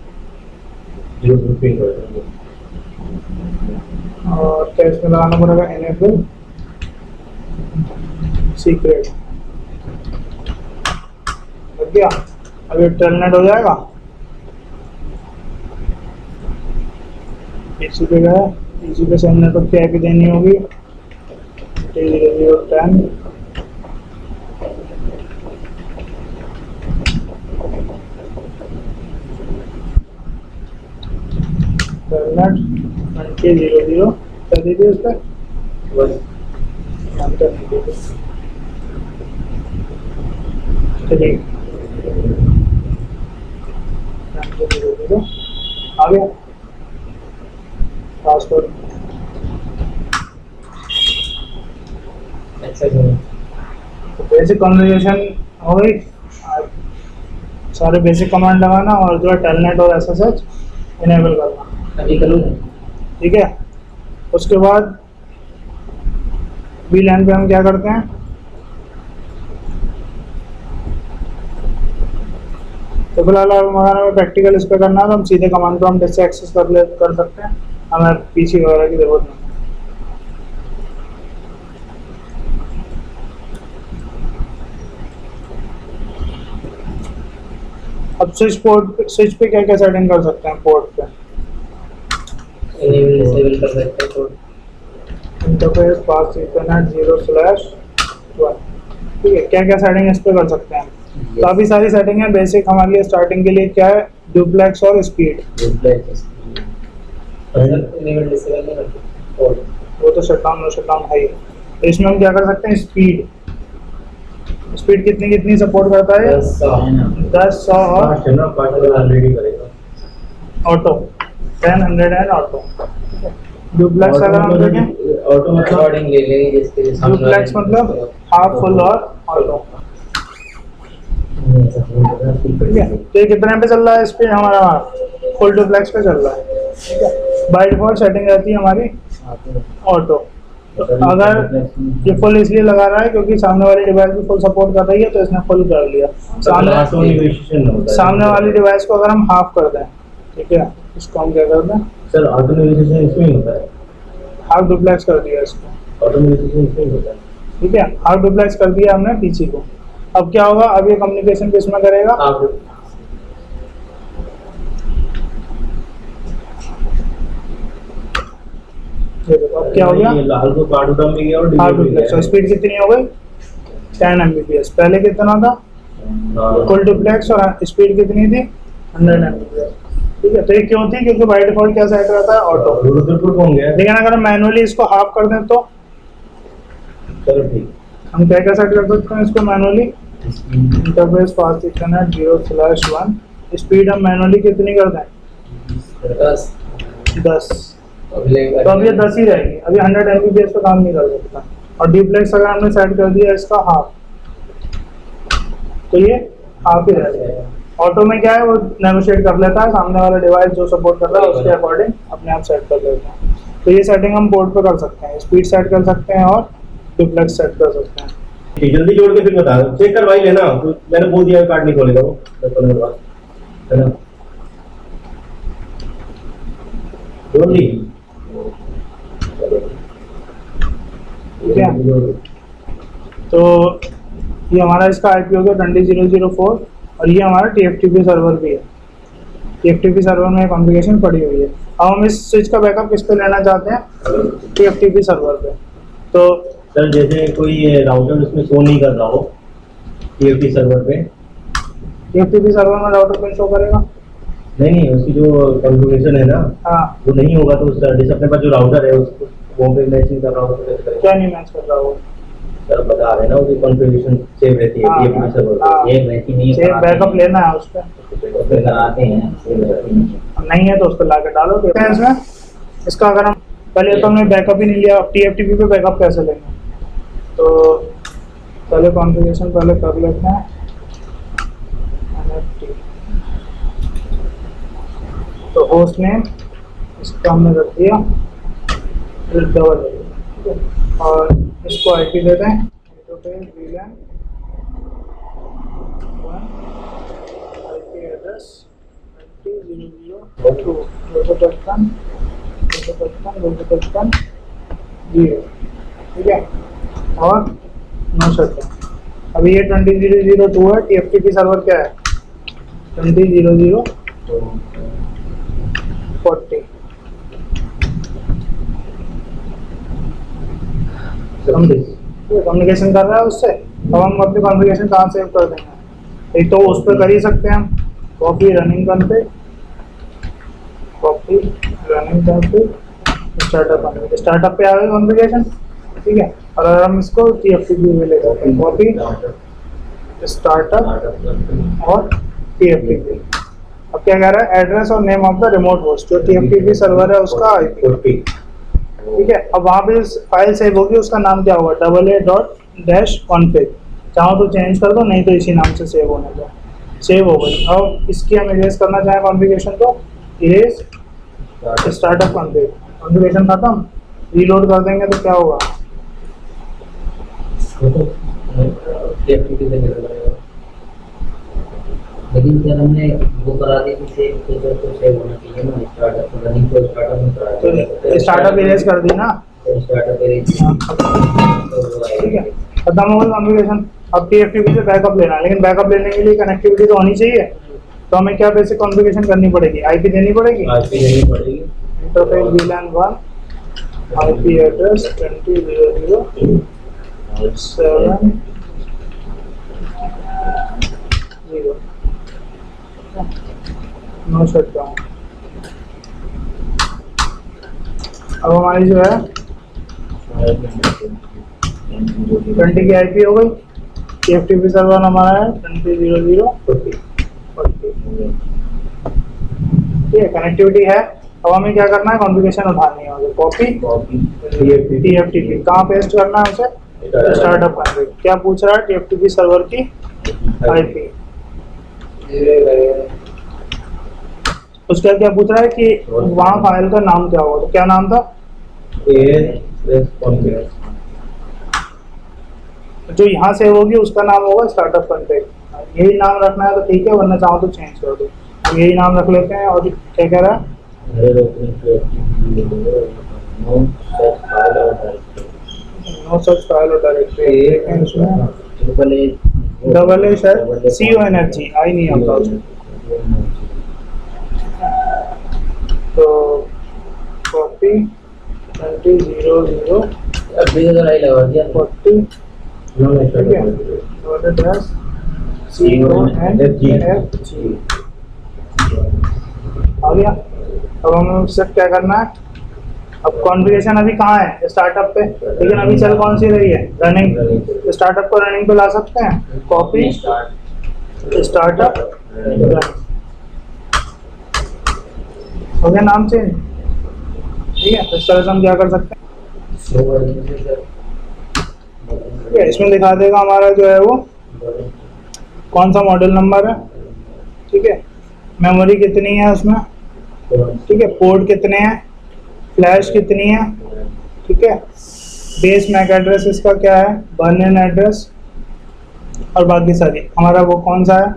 Speaker 1: और क्या इसमें लगाना पड़ेगा, एनेबल सीक्रेट। लग गया। अभी टेलनेट हो जाएगा। पीसी पे गया, पीसी पे सेम नेटवर्क की आईपी देनी होगी 0010 टेलनेट 2000 कर दीजिए उस पर। चलिए आ गया पासवर्ड। तो बेसिक कॉन्फ़िगरेशन हो गई। सारे बेसिक कमांड लगाना और जो है टेलनेट और एसएसएच इनेबल करना।
Speaker 2: अभी करूँ?
Speaker 1: ठीक है। उसके बाद वीलैन पे हम क्या करते हैं, तो फिलहाल हमारा प्रैक्टिकल इस पे करना है तो हम सीधे कमांड प्रॉम्प्ट से एक्सेस कर सकते हैं, हमें पीसी वगैरह की जरूरत नहीं। अब स्विच पे क्या क्या सेटिंग कर सकते हैं पोर्ट पे,
Speaker 2: इनेबल डिसेबल कर सकते हैं।
Speaker 1: इंटरफेस पास इथरनेट 0/1। ठीक है, क्या क्या सेटिंग इस पे कर सकते हैं। काफ़ी सारी सेटिंग है। बेसिक हमारे लिए स्टार्टिंग के लिए क्या है, डुप्लेक्स और स्पीड।
Speaker 2: इनेबल डिसेबल नहीं करते और
Speaker 1: वो तो शटडाउन है ही। तो इसमें हम क्या कर सकते हैं, स्पीड कितनी कितनी सपोर्ट करता है, 10 100 और ऑटो 10 100 एंड ऑटो। डुप्लेक्स अगर हम देखें,
Speaker 3: ऑटो मतलब
Speaker 2: रिकॉर्डिंग ले लेंगे जिसके लिए सामने
Speaker 1: डुप्लेक्स मतलब हाफ फुल और ऑटो। ठीक है, तो ये कितने पे चल रहा है स्पीड हमारा, फुल डुप्लेक्स पे चल रहा है। ठीक है, बाय डिफॉल्ट सेटिंग रहती है हमारी ऑटो। तो अगर ये फुल इसलिए लगा रहा है क्योंकि सामने वाली डिवाइस भी फुल सपोर्ट कर रही है, तो इसने फुल कर लिया। सामने वाली डिवाइस को अगर हम हाफ कर दें, ठीक है, इसको हम क्या कर दें,
Speaker 3: सर ऑटो नेविगेशन इसमें ही होता है।
Speaker 1: हाफ डुप्लेक्स कर दिया इसको।
Speaker 3: ऑटो नेविगेशन इसमें ही होता है।
Speaker 1: ठीक है, हाफ डुप्लेक्स कर दिया हमने पीसी को। अब क्या होगा, अब ये कम्युनिकेशन किसमें करेगा,
Speaker 2: आप
Speaker 1: ये देखो अब क्या हो गया,
Speaker 3: ये लाल को कार्ड उठा में गया और
Speaker 1: हाफ डुप्लेक्स। और स्पीड कितनी हो गई, 10 Mbps। पहले कितना था, फुल डुप्लेक्स और स्पीड कितनी थी, 100 Mbps। ठीक है, तो ये क्यों थी, क्योंकि बाय डिफॉल्ट क्या सेट रहता है, ऑटो। लेकिन अगर हम मैनुअली इसको हाफ कर दें तो
Speaker 3: चलो ठीक,
Speaker 1: हम क्या क्या सेट कर सकते हैं इसको manually, interface fast Ethernet 0/1। Speed हम मैनुअली कितनी कर दें, 10। तो अब ये 10 ही रहेगी, अभी 100 Mbps पे काम नहीं कर सकता। और डुप्लेक्स अगर हमने सेट कर दिया इसका हाफ, तो ये हाफ ही रहेगा। ऑटो में क्या है, वो नेगोशिएट कर लेता है, सामने वाला डिवाइस जो सपोर्ट कर रहा है उसके अकॉर्डिंग अपने आप सेट कर लेता है। तो ये सेटिंग हम पोर्ट पे कर सकते हैं, स्पीड सेट कर सकते हैं और डुप्लेक्स सेट कर सकते हैं।
Speaker 3: जल्दी जोड़ के फिर बता दो, चेक करवाई लेना। तो मैंने बोल दिया कार्ड नहीं खोलेगा वो 10 मिनट बाद, है ना। जोड़ ली,
Speaker 1: ठीक है। तो ये हमारा इसका आईपी हो गया 20004 और ये हमारा TFTP सर्वर भी है। TFTP सर्वर में कॉन्फ़िगरेशन पड़ी हुई है। अब हम इस स्विच का बैकअप किस पे लेना चाहते हैं, TFTP सर्वर पे। तो
Speaker 3: सर जैसे कोई राउटर उसमें शो नहीं कर रहा हो TFTP सर्वर पे,
Speaker 1: TFTP सर्वर में राउटर पे शो करेगा,
Speaker 3: नहीं उसकी जो कॉन्फ़िगरेशन है ना,
Speaker 1: हाँ,
Speaker 3: वो नहीं होगा तो जैसे अपने पास जो राउटर है उसको वो पे मैच नहीं कर रहा होगा तो कैसे करेंगे?
Speaker 1: क्या नहीं मैच कर रहा हो,
Speaker 3: सर बता रहे ना उसकी कॉन्फ़िगरेशन सेव रहती है TFTP सर्वर पे।
Speaker 2: ये वैसी नहीं
Speaker 1: सेव बैकअप लेना है उस पर,
Speaker 2: फिर लगाते हैं सेव रहती है।
Speaker 1: नहीं है तो उस पर ला के डालो। इसमें इसका अगर हम पहले तो हमने बैकअप ही नहीं लिया, अब TFTP पे बैकअप कैसे लेंगे, तो पहले कॉन्फ़िगरेशन पहले कर लेते हैं। तो होस्ट नेम इसका हमने रख दिया डबल, और इसको आईपी देते हैं इंटरफेस VLAN 1 आईपी एड्रेस 20.0.2 0, ठीक है, और नो शटडाउन। अभी ये 20.0.02 है, TFTP सर्वर क्या है 20.0.0.40 कम्युनिकेशन कर रहा है उससे। अब हम अपनी कॉन्फ़िगरेशन कहाँ सेव कर देंगे, एक तो उस पर कर ही सकते हैं हम, कॉपी रनिंग कर पे, कॉपी रनिंग कर पे, स्टार्टअप पे आ गई कॉन्फ़िगरेशन, ठीक है। और अगर हम इसको TFTP में ले जाते हैं, कॉपी स्टार्टअप और TFTP। अब क्या कह रहा है, एड्रेस और name of the remote host, जो TFTP सर्वर है उसका IP, ठीक है। अब वहाँ पे फाइल सेव होगी, उसका नाम क्या होगा AA.-config। चाहो तो चेंज कर दो, नहीं तो इसी नाम से सेव होने दो, सेव हो गई। अब इसकी हम इरेज करना चाहें कॉन्फ़िगरेशन, तो इरेज स्टार्टअप कॉन्फ़िग, कॉन्फ़िगरेशन खत्म, रीलोड कर देंगे तो क्या होगा,
Speaker 2: लेकिन सर हमने वो करा दी कि सेव तो सेव होना चाहिए ना, स्टार्टअप रनिंग को स्टार्टअप में करा
Speaker 1: तो स्टार्टअप इरेज कर दी ना,
Speaker 2: स्टार्टअप
Speaker 1: ठीक है, खत्म हो गई कॉन्फ़िगरेशन। अब TFTP से बैकअप लेना है, लेकिन बैकअप लेने के लिए कनेक्टिविटी तो होनी चाहिए, तो हमें क्या बेसिक कॉन्फ़िगरेशन करनी पड़ेगी, IP देनी पड़ेगी, interface VLAN 1, IP address 20.0.0.7.0, no shutdown. अब हमारी जो है 20 की IP हो गई, TFTP सर्वर हमारा है 20.0.0.40, ठीक है, कनेक्टिविटी है। अब हमें क्या करना है, कॉन्फ़िगरेशन उठानी है, कॉपी TFTP कहाँ पेस्ट करना है उसे, स्टार्टअप कॉन्फ़िग। क्या पूछ रहा है, TFTP सर्वर की IP, उसका क्या पूछ रहा है कि वहाँ फाइल का नाम क्या होगा, तो क्या नाम था, जो यहाँ सेव होगी उसका नाम होगा स्टार्टअप कॉन्फ़िग। यही नाम रखना है तो ठीक है, वरना चाहो तो चेंज कर दो। हम यही नाम रख लेते हैं। और क्या कह रहा है, नो सच फाइल और डायरेक्टरी, डबल ए शायद CONFG आई नहीं आता उसमें, तो कॉपी 20.0.0.40, ठीक है, एड्रेस CONFG आ गया। अब हमें उससे क्या करना है, अब कॉन्फ़िगरेशन अभी कहाँ है, स्टार्टअप पे, लेकिन अभी चल कौन सी रही है, रनिंग, तो स्टार्टअप को रनिंग पे ला सकते हैं, कॉपी स्टार्टअप, हो गया नाम चेंज, ठीक है। तो इस तरह से हम क्या कर सकते हैं, ठीक है, इसमें दिखा देगा हमारा जो है वो कौन सा मॉडल नंबर है, ठीक है, मेमोरी कितनी है उसमें, ठीक है, पोर्ट कितने हैं, फ्लैश कितनी है, ठीक है, बेस मैक एड्रेस इसका क्या है, बर्न एड्रेस, और बाकी सारी हमारा वो कौन सा है,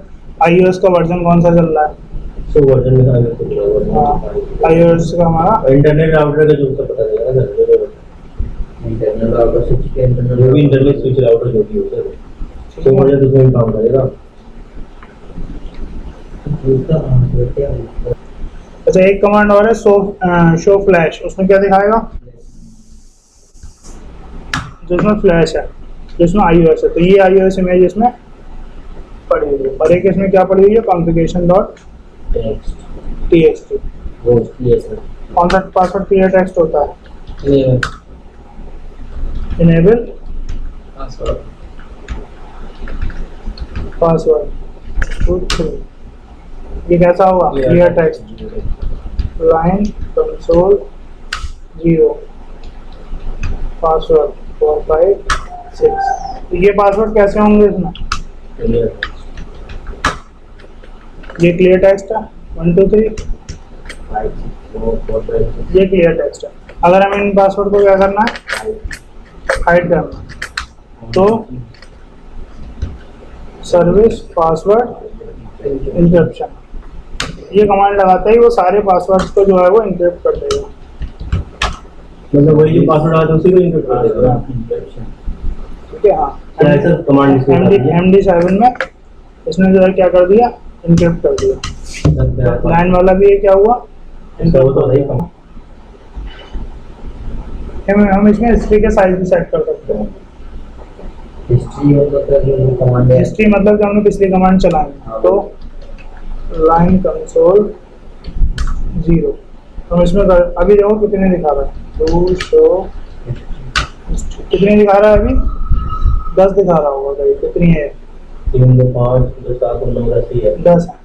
Speaker 1: iOS का वर्जन कौन सा चल रहा है, iOS का हमारा
Speaker 3: इंटरनेट राउटर का जो पता चलेगा ना,
Speaker 2: इंटरनल राउटर स्विच के इंटरनल
Speaker 3: जो भी इंटरनेट स्विच राउटर जो भी होता है, तो वर्जन उसमें काम करेगा।
Speaker 1: अच्छा, एक कमांड और है, शो फ्लैश, उसमें क्या दिखाएगा, जिसमें फ्लैश है, जिसमें iOS है, तो ये iOS इमेज इसमें पड़ी हुई है, और एक इसमें क्या पड़ी हुई है, configuration.txt, कौन सा पासवर्ड क्लियर टेक्स्ट होता है, इनेबल पासवर्ड 2 3, ये कैसा होगा, clear text, line console 0 password 4 5 6, ये पासवर्ड कैसे होंगे इसमें, ये क्लियर टेक्स्ट है 1 2 3, ये क्लियर टेक्स्ट है। अगर हमें इन पासवर्ड को क्या करना है, हाइड करना, तो सर्विस पासवर्ड इंक्रिप्शन, ये कमांड लगाते ही वो सारे पासवर्ड्स को जो है वो इंक्रिप्ट कर देगा।
Speaker 3: मतलब वही जो पासवर्ड आता है उसी को इनपुट कर देगा।
Speaker 1: ठीक है। हाँ,
Speaker 3: क्या है सर कमांड इसमें बता दीजिए।
Speaker 1: MD7 में इसने जो है क्या कर दिया, इनक्रिप्ट कर दिया। लाइन वाला भी ये क्या हुआ,
Speaker 3: इसका वो तो नहीं कम।
Speaker 1: हम इसमें हिस्ट्री के साइज भी सेट कर सकते हैं।
Speaker 2: हिस्ट्री मतलब जो कमांड है,
Speaker 1: हिस्ट्री मतलब कि हमने पिछली कमांड चलाई है, तो लाइन कंसोल 0। हम इसमें अभी देखो कितने दिखा रहा है, 2 शो कितने दिखा रहा है, अभी 10 दिखा रहा होगा भाई, कितनी है
Speaker 3: 3 2 5 2 7 9 10 ही है।
Speaker 1: 10 है।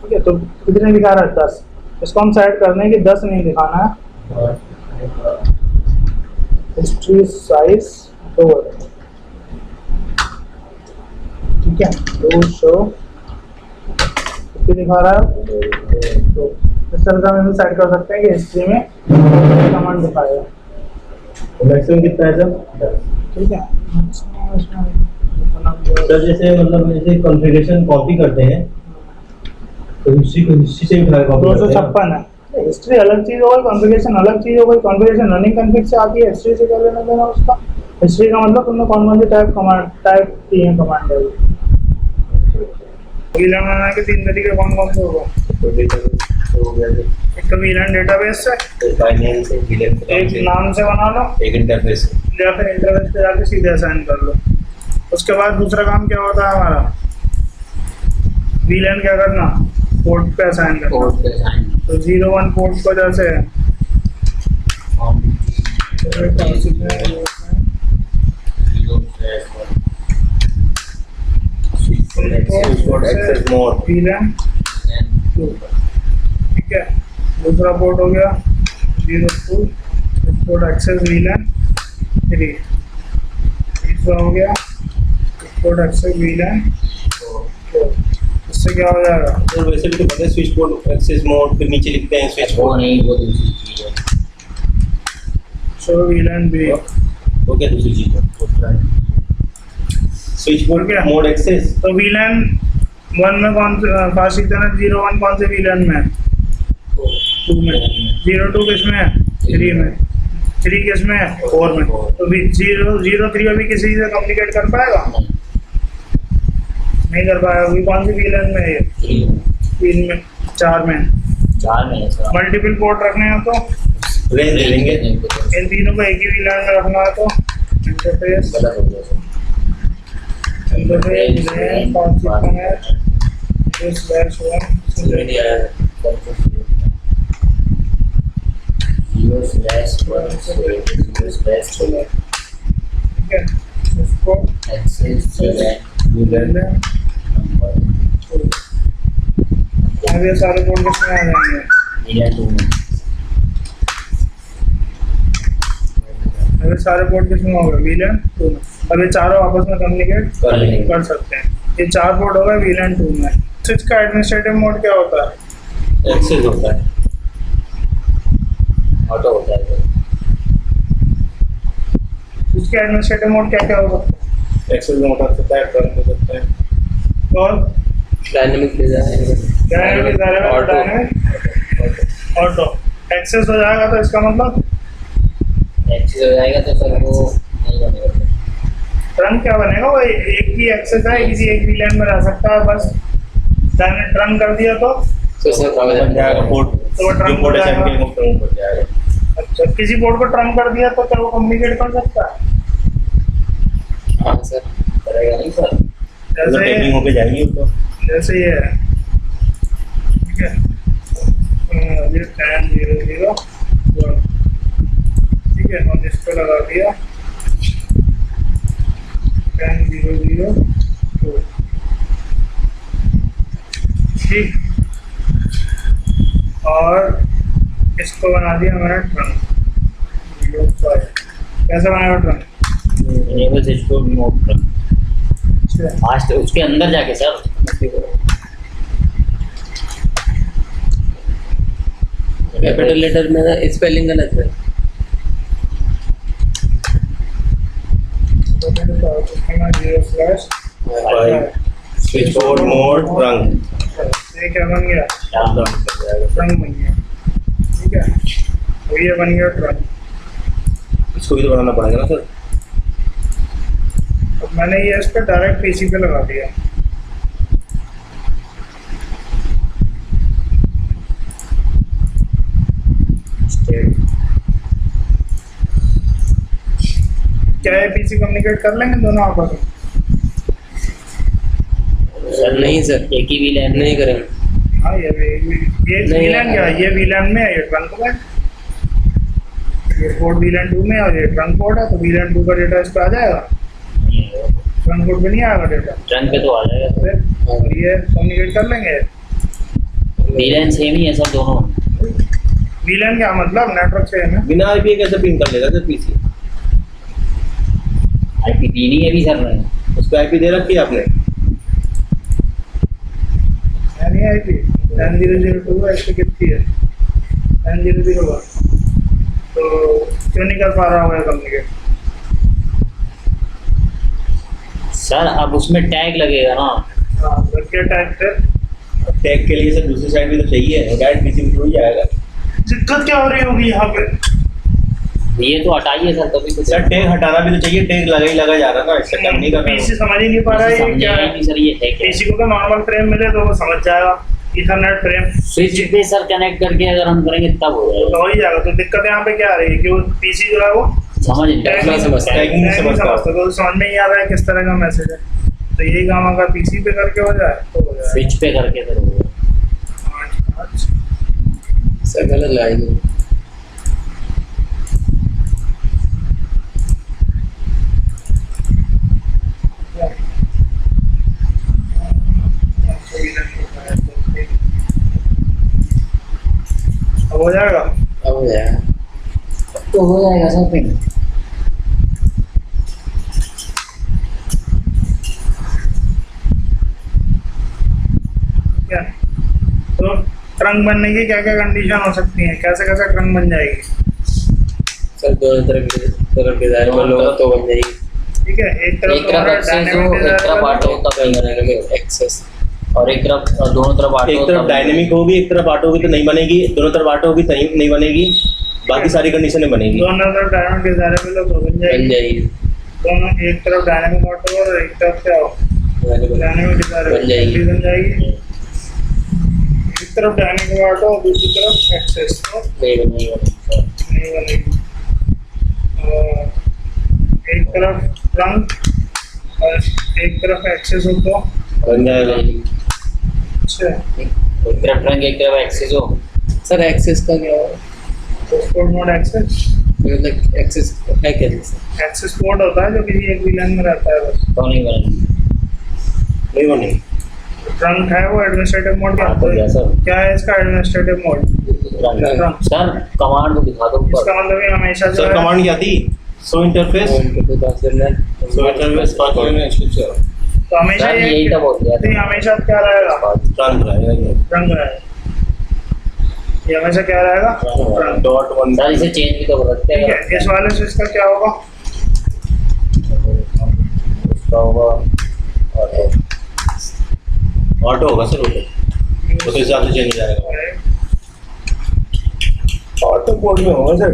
Speaker 1: ठीक है, तो कितने दिखा रहा है 10। इसको हम सेट करने हैं कि 10 नहीं दिखाना है, हिस्ट्री साइज 2 है। ठीक है, 2 शो कितने दिखा रहा है, तो इस तरह से हम सेट कर सकते हैं कि हिस्ट्री में कमांड दिखाएगा।
Speaker 3: मैक्सिमम कितना है सर?
Speaker 1: ठीक है,
Speaker 3: सर जैसे मतलब जैसे कॉन्फ़िगरेशन कॉपी करते हैं तो हिस्ट्री को हिस्ट्री से उठा के कॉपी करते हैं।
Speaker 1: 256 है। हिस्ट्री अलग चीज हो गई, कॉन्फ़िगरेशन अलग चीज हो गई। कॉन्फ़िगरेशन रनिंग कॉन्फ़िग से आती है, हिस्ट्री से क्या लेना देना उसका। हिस्ट्री का मतलब तुमने कौन कौन सी टाइप की है कमांड है। वीलन बनाने के 3 तरीके कौन कौन से होगा,
Speaker 3: तो डेटाबेस हो गया सर,
Speaker 1: एक तो वीलन डेटाबेस से,
Speaker 3: एक बाइनरी से,
Speaker 1: एक नाम से बना लो,
Speaker 3: एक इंटरफेस से।
Speaker 1: या फिर इंटरफेस पे जाके सीधे असाइन कर लो। उसके बाद दूसरा काम क्या होता है हमारा, वीलन क्या करना, पोर्ट पे असाइन करना।
Speaker 2: कोड पे साइन
Speaker 1: तो 01 पोर्ट को जैसे
Speaker 3: एक्सेस मोड
Speaker 1: वीलन 2। ठीक है, दूसरा पोर्ट हो गया 02 पोर्ट एक्सेस वीलन 3। तीसरा हो गया पोर्ट एक्सेस वीलन 4। इससे क्या हो जाएगा,
Speaker 3: तो वैसे भी तो पता है स्विच बोर्ड एक्सेस मोड फिर नीचे लिखते हैं स्विच
Speaker 2: वो
Speaker 3: बोर्ड।
Speaker 2: नहीं, वो दूसरी चीज है।
Speaker 1: Show VLAN B.
Speaker 3: वो क्या दूसरी चीज है? स्विच बोर्ड
Speaker 1: क्या?
Speaker 3: Mode access.
Speaker 1: तो वीलन 1 में कौन से फास्ट इथरनेट 01 कौन से वीलन में, 2 में। 02 किस में है, 3 में। 3 किस में है, 4 में। तो 03 अभी किसी से कम्युनिकेट कर पाएगा, नहीं कर पाएगा। अभी कौन सी वीलन में है, 3 में, 4 में।
Speaker 2: 4 में है सर।
Speaker 1: मल्टीपल पोर्ट रखने हैं तो
Speaker 3: रेंज दे देंगे।
Speaker 1: इन तीनों को एक ही वीलन में रखना है तो इंटरफेस
Speaker 2: गलत हो गया सर।
Speaker 1: इंटरफेस लेन कौन सी है, ठीक है, इसको अब ये सारे कोड किसमें आ जाएंगे, अब ये सारे कोड किसमें होगा, वीलन 2 में। अब ये चारों आपस में कम्युनिकेट कर सकते हैं। ये 4 पोर्ट होगा वीलन 2 में। स्विच का एडमिनिस्ट्रेटिव मोड क्या होता है,
Speaker 3: एक्सेस होता है,
Speaker 2: ऑटो होता है सर।
Speaker 1: स्विच का एडमिनिस्ट्रेटिव मोड क्या क्या हो सकता है,
Speaker 3: एक्सेस मोड कर सकता है, टर्न कर सकता है
Speaker 1: और
Speaker 2: डायनेमिक
Speaker 1: ऑटो एक्सेस हो जाएगा। तो इसका मतलब
Speaker 2: एक्सेस हो जाएगा तो सर वो नहीं बनेगा सर।
Speaker 1: रन क्या बनेगा, वो एक ही एक्सेस है, किसी एक वीलन में रह सकता है। बस डायनेमिक रन कर दिया तो
Speaker 2: सर
Speaker 3: बन जाएगा पोर्ट,
Speaker 1: तो वो
Speaker 3: जो
Speaker 1: ट्रंक
Speaker 3: पोर्ट
Speaker 1: हो
Speaker 3: है
Speaker 1: जाएगा।
Speaker 3: चैंपियन को बन जाएगा।
Speaker 1: अच्छा, किसी पोर्ट को ट्रंक कर दिया तो क्या वो कम्युनिकेट कर सकता है,
Speaker 2: हाँ सर करेगा नहीं सर।
Speaker 3: मतलब
Speaker 1: जैसे
Speaker 3: टेकिंग होके जाएगी उसको।
Speaker 1: जैसे ये है, ठीक है, ये 10 0 0 1, ठीक है, और इस पे लगा दिया 10 0 0 2, ठीक। और इसको बना दिया हमारा ट्रंक 05। कैसे बनाएगा trunk,
Speaker 2: enable switch board mode पर फास्ट उसके अंदर जाके सर कैपिटल लेटर में स्पेलिंग गलत है।
Speaker 3: स्विच बोर्ड मोड ट्रंक
Speaker 1: ये क्या बन गया, ट्रंक बन गया, ठीक है। तो ये बन गया ट्रंक।
Speaker 4: इसको भी तो बनाना पड़ेगा ना सर।
Speaker 1: अब मैंने ये इस पर डायरेक्ट पीसी पे लगा दिया। क्या ये पीसी कम्युनिकेट कर लेंगे दोनों आपस में?
Speaker 5: सर नहीं सर,
Speaker 2: एक ही VLAN
Speaker 5: नहीं करेंगे।
Speaker 1: हाँ ये
Speaker 5: नहीं,
Speaker 1: VLAN क्या है? ये VLAN में है, ये ट्रंक में है। ये पोर्ट VLAN 2 में है और ये ट्रंक पोर्ट है, तो VLAN 2 का डेटा इस पे आ जाएगा, ट्रंक पोर्ट पे नहीं आएगा डेटा।
Speaker 2: ट्रंक पे तो आ जाएगा।
Speaker 1: फिर और ये कम्युनिकेट कर लेंगे।
Speaker 2: VLAN सेम ही है सब दोनों।
Speaker 1: VLAN क्या मतलब? नेटवर्क से है ना।
Speaker 4: बिना आईपी कैसे पिंग कर लेगा सर पीसी?
Speaker 2: IP नहीं है भी सर में।
Speaker 4: उसको आईपी दे रखी है आपने?
Speaker 1: नहीं आईपी 10.0.0.2 ऐसे कितनी है 10.0.0.1, तो क्यों नहीं कर पा रहा होगा कम्युनिकेट?
Speaker 2: सर अब उसमें टैग लगेगा ना।
Speaker 1: हाँ तो क्या टाइप से
Speaker 4: टैग के लिए सर दूसरी साइड भी तो चाहिए, डायरेक्ट पीसी में थोड़ी जाएगा।
Speaker 1: दिक्कत क्या हो रही होगी यहाँ पे?
Speaker 2: ये तो हटाइए सर, कभी कुछ
Speaker 4: सर टैग हटाना भी तो चाहिए, टैग लगा ही लगा जा रहा ना, इससे कम नहीं कर
Speaker 1: पीसी समझ ही नहीं पा रहा है ये क्या है।
Speaker 2: समझेगा नहीं सर ये है क्या।
Speaker 1: पीसी को तो नॉर्मल फ्रेम मिले तो वो समझ जाएगा, इथरनेट फ्रेम
Speaker 2: स्विच पे सर कनेक्ट करके अगर हम करेंगे तब हो
Speaker 1: तो
Speaker 2: जाएगा।
Speaker 1: हो ही जाएगा। तो दिक्कत यहाँ पे क्या आ रही है कि वो पीसी जो है वो
Speaker 2: समझ नहीं
Speaker 1: टैग
Speaker 5: नहीं समझता,
Speaker 1: टैग
Speaker 4: नहीं
Speaker 1: नहीं
Speaker 4: समझता।
Speaker 1: समझता, तो समझ में नहीं आ रहा है किस तरह का मैसेज है। तो यही काम अगर पीसी पे करके हो जाए तो हो जाए।
Speaker 2: स्विच पे करके सर हो जाएगा।
Speaker 5: सर गलत लगाएंगे।
Speaker 1: अब हो जाएगा।
Speaker 5: अब हो जाएगा।
Speaker 2: तो हो जाएगा सर पिंग।
Speaker 1: क्या तो ट्रंक बनने की क्या क्या कंडीशन हो सकती है? कैसे कैसे ट्रंक बन जाएगी?
Speaker 5: सर दोनों तरफ डिजाइनेबल होगा तो बन जाएगी।
Speaker 1: ठीक है, एक तरफ
Speaker 2: एक तरफ
Speaker 1: तुम्हारा
Speaker 2: एक्सेस हो,
Speaker 1: डायनेमिक
Speaker 2: एक तरफ ऑटो तब नहीं बनेगा।
Speaker 5: डायनेमिक एक्सेस
Speaker 2: और एक तरफ दोनों तरफ ऑटो।
Speaker 4: एक तरफ डायनेमिक होगी, एक तरफ ऑटो होगी तो नहीं बनेगी, दोनों तरफ ऑटो होगी तो नहीं बनेगी, बाकी सारी कंडीशनें बनेगी।
Speaker 1: दोनों तरफ डायनेमिक डिजायरेबल हो तो बन
Speaker 5: बन
Speaker 1: जाएगी।
Speaker 5: जाएगी।
Speaker 1: दोनों एक तरफ डायनेमिक ऑटो और एक तरफ क्या हो डायनेमिक डिजायरेबल
Speaker 5: बन जाएगी।
Speaker 1: बन जाएगी। एक तरफ डायनेमिक ऑटो और दूसरी तरफ एक्सेस तो
Speaker 5: नहीं बनेगी सर।
Speaker 1: नहीं बनेगी। और एक तरफ ट्रंक और एक तरफ एक्सेस हो तो
Speaker 4: बन जाएगा।
Speaker 1: अच्छा
Speaker 2: एक तरफ ट्रंक एक तरफ एक्सेस हो।
Speaker 5: सर एक्सेस का क्या है?
Speaker 1: पोर्ट मोड एक्सेस
Speaker 5: मतलब एक्सेस है क्या सर?
Speaker 1: एक्सेस पोर्ट होता है जो किसी एक VLAN में रहता है बस।
Speaker 2: तो नहीं बनेगी।
Speaker 4: नहीं बनेगी।
Speaker 1: ट्रंक है वो एडमिनिस्ट्रेटिव मोड क्या
Speaker 2: हाँ, तो क्या सर?
Speaker 1: क्या है इसका administrative mode?
Speaker 2: Trunk. Sir command को दिखा दो
Speaker 1: इसका
Speaker 2: ऊपर।
Speaker 1: मतलब ये हमेशा जो
Speaker 4: सर
Speaker 1: है
Speaker 4: कमांड क्या थी? सो इंटरफेस सो इंटरफेस
Speaker 1: तो हमेशा
Speaker 2: सर यही
Speaker 1: ये
Speaker 2: तो बोल दिया
Speaker 1: तो ये हमेशा क्या रहेगा?
Speaker 4: ट्रांस रहेगा ये।
Speaker 1: ट्रंक रहेगा। ये हमेशा क्या रहेगा? ट्रंक।
Speaker 4: डॉट वन
Speaker 2: सर इसे चेंज भी तो कर सकते
Speaker 1: ठीक
Speaker 2: हैं।
Speaker 1: है, इस वाले स्विच का क्या होगा?
Speaker 4: उसका होगा ऑटो होगा सर, ऑटो उस हिसाब से चेंज हो जाएगा। ऑटो कोड में होगा सर।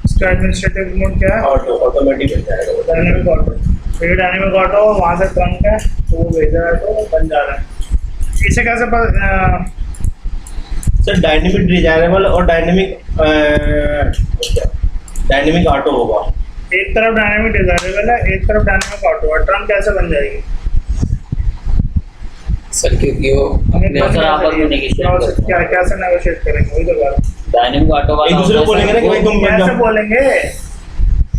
Speaker 1: इसका एडमिनिस्ट्रेटिव मोड क्या है?
Speaker 4: ऑटो ऑटोमेटिक हो जाएगा।
Speaker 1: Dynamic auto. तो ये डायनेमिक ऑटो वहाँ से ट्रंक है तो वो भेजा है तो बन जा रहा है। इसे कैसे
Speaker 4: सर डायनेमिक डिजायरेबल और डायनेमिक ऑटो होगा।
Speaker 1: एक तरफ डायनेमिक डिजायरेबल है, एक तरफ डायनेमिक ऑटो है, ट्रंक कैसे बन जाएगी?
Speaker 5: सर क्योंकि वो अपने
Speaker 2: तो सर आपस में negotiate करते हैं।
Speaker 1: क्या कैसे नेगोशिएट करेंगे वही तो बात।
Speaker 2: डायनेमिक ऑटो वाला
Speaker 4: एक दूसरे को
Speaker 2: होता है
Speaker 4: बोलेंगे ना
Speaker 2: सर,
Speaker 4: कि भाई तुम बन
Speaker 1: कैसे
Speaker 4: जाओ।
Speaker 1: बोलेंगे?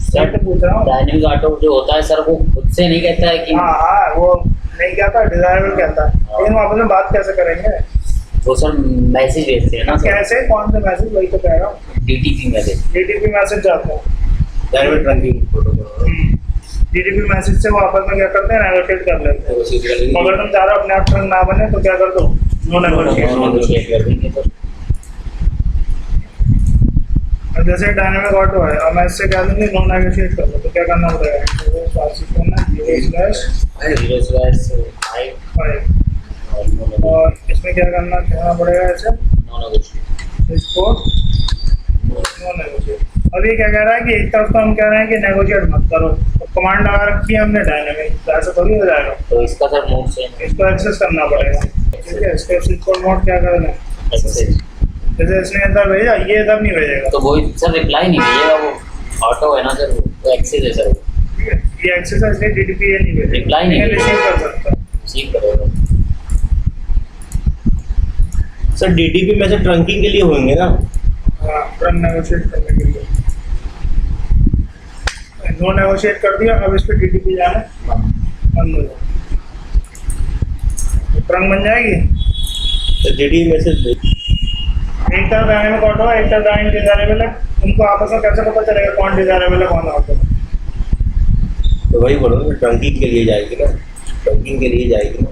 Speaker 1: सर तो पूछ रहा हूँ।
Speaker 2: डायनेमिक ऑटो जो होता है सर वो खुद से नहीं कहता है कि
Speaker 1: हाँ हाँ वो नहीं कहता, डिजायरेबल कहता है, लेकिन वो आपस में बात कैसे करेंगे?
Speaker 2: वो सर मैसेज भेजते हैं ना सर।
Speaker 1: कैसे? कौन सा मैसेज? वही तो कह रहा हूँ।
Speaker 2: DTP message.
Speaker 1: DTP मैसेज जाता है।
Speaker 4: Dynamic trunking protocol
Speaker 1: DTP message से वो आपस में क्या करते हैं? नेगोशिएट कर लेते हैं। अगर तुम चाह रहे हो अपने आप ट्रंक ना बने तो क्या कर दो? Know negotiate.
Speaker 2: नेगोशिएट कर देंगे सर।
Speaker 1: और जैसे डायनेमिक ऑटो है और मैं इससे कह दूंगी नो नेगोशिएट कर लो तो क्या करना पड़ेगा? तो पास करना 0/5
Speaker 2: 0/5
Speaker 1: और इस इसमें क्या कहना पड़ेगा ऐसे
Speaker 2: नो नेगोशिएट।
Speaker 1: इसको नो नेगोशिएट। अब ये क्या कह रहा है कि एक तरफ तो हम कह रहे हैं कि नेगोशिएट मत करो, तो कमांड लगा रखी है हमने डायनेमिक, तो ऐसा थोड़ी हो जाएगा।
Speaker 2: तो इसका सर मोड सेम
Speaker 1: इसको एक्सेस करना पड़ेगा, ठीक है। इसके स्विच कोड मोड क्या करना है,
Speaker 2: एक्सेस।
Speaker 1: जैसे इसने इधर भेजा, ये इधर नहीं भेजेगा,
Speaker 2: तो वो सर रिप्लाई नहीं भेजेगा, वो ऑटो है ना सर, वो एक्सेस है सर,
Speaker 1: ठीक है। ये एक्सेस है इसलिए DDP ये नहीं भेजेगा,
Speaker 2: Reply नहीं
Speaker 1: लेकिन रिसीव कर सकता है।
Speaker 2: रिसीव करेगा।
Speaker 4: सर डीडीपी में से ट्रंकिंग के लिए होंगे ना?
Speaker 1: हाँ, ट्रंक नेगोशिएट करने के लिए नो नेगोशिएट कर दिया, अब इस पे DDP जाना बंद हो जाए, ट्रंक बन जाएगी।
Speaker 4: तो डीडीपी मैसेज
Speaker 1: एक तरफ डायनेमिक ऑटो है, एक तरफ डायनेमिक डिजायरेबल है, उनको आपस में कैसे पता चलेगा कौन डिजायरेबल है कौन ऑटो है?
Speaker 4: तो वही बोलो ना, ट्रंकिंग के लिए जाएगी ना, ट्रंकिंग के लिए जाएगी ना।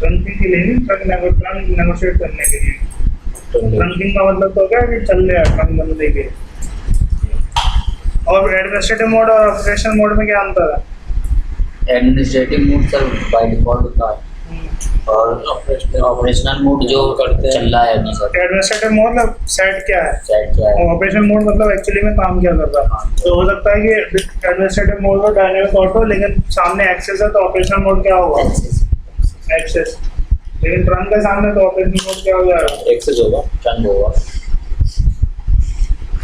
Speaker 1: ट्रंकिंग के लिए नहीं, ट्रंक नेगोशिएट करने के लिए। ट्रंकिंग का मतलब तो क्या है कि चल रहा है ट्रंक बनने के। और एडमिनिस्ट्रेटिव मोड और ऑपरेशन मोड में क्या अंतर है?
Speaker 2: Administrative mode sir by default होता है, और ऑपरेशनल मोड जो
Speaker 5: करते हैं।
Speaker 2: चल रहा है अभी सर,
Speaker 1: एडमिनिस्ट्रेटिव मोड मतलब सेट क्या है,
Speaker 2: सेट क्या है।
Speaker 1: और ऑपरेशन मोड मतलब एक्चुअली में काम क्या कर रहा है। तो हो सकता है कि एडमिनिस्ट्रेटिव मोड और डायनेमिक ऑटो, लेकिन सामने एक्सेस है तो ऑपरेशन मोड क्या होगा, एक्सेस। लेकिन ट्रंक के सामने तो ऑपरेशन मोड क्या हो जाएगा,
Speaker 4: एक्सेस होगा,
Speaker 2: चंद होगा।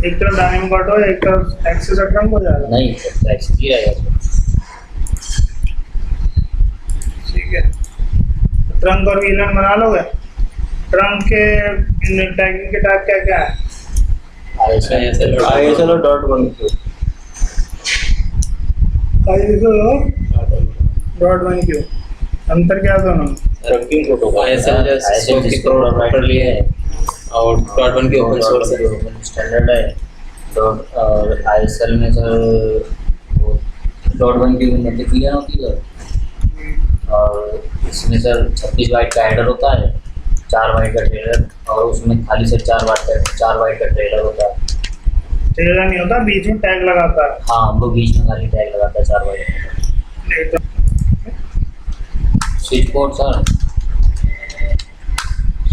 Speaker 1: एक तरफ डायनेमिक ऑटो है, एक तरफ एक्सेस और ट्रंक हो जाएगा।
Speaker 2: नहीं सर, एक्सेस ही रहेगा
Speaker 1: ठीक है, ट्रंक और वीलन बना लोगे। ट्रंक के टैगिंग के टाइप क्या क्या है?
Speaker 2: सर।
Speaker 4: ISL और dot one
Speaker 1: dot one Q, अंतर क्या दोनों?
Speaker 4: Trunking protocol.
Speaker 5: ISL जस्ट उसकी प्रोवाइडर लिए है और डॉट वन की ओपन सोर्स है।
Speaker 2: ओपन स्टैंडर्ड है। डॉट और ISL में सर वो डॉट वन की मल्टीप्लियर होती है, और इसमें सर 26 बाइट का हेडर होता है, 4 बाइट का ट्रेलर, और उसमें खाली सिर्फ 4 बाइट का ट्रेलर होता है।
Speaker 1: ट्रेलर नहीं होता, बीच में टैग लगाता है।
Speaker 2: हाँ, वो बीच में खाली टैग लगाता है 4 बाइट।
Speaker 1: नहीं तो
Speaker 2: switch port sir,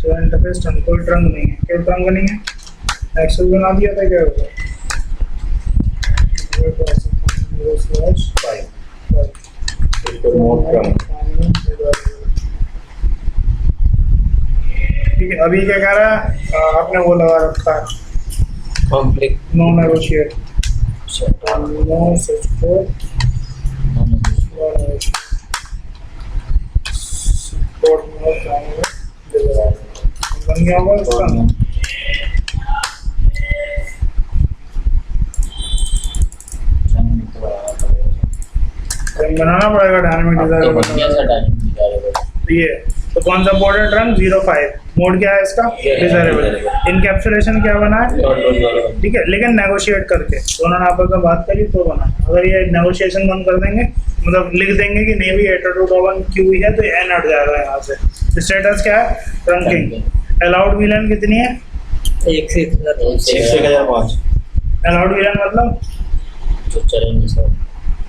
Speaker 1: interface trunk, कोई ट्रंक नहीं है। क्यों ट्रंक नहीं है? एक्सेस बना दिया था, क्या होगा? ठीक है, अभी क्या कह रहा है, आपने वो लगा रखा है
Speaker 5: conflict
Speaker 1: no negotiate, no switch port, बन गया होगा इसका। बनाना पड़ेगा डायनामिक डिजाइन। ये तो कौन सा पोर्ट है? ट्रंक 05। मोड क्या है इसका? डिजायरेबल। इनकैप्सुलेशन क्या बना है? ठीक है, लेकिन नेगोशिएट करके दोनों ने आपस में बात करी तो बना। अगर ये नेगोशिएशन बंद कर देंगे, मतलब लिख देंगे कि नेवी 802.1 क्यू है, तो एन हट जाएगा यहाँ से। स्टेटस क्या है? ट्रंकिंग। अलाउड वीलन कितनी है?
Speaker 5: एक से
Speaker 4: 1005।
Speaker 1: अलाउड वीलन मतलब
Speaker 2: जो चलेंगे सर,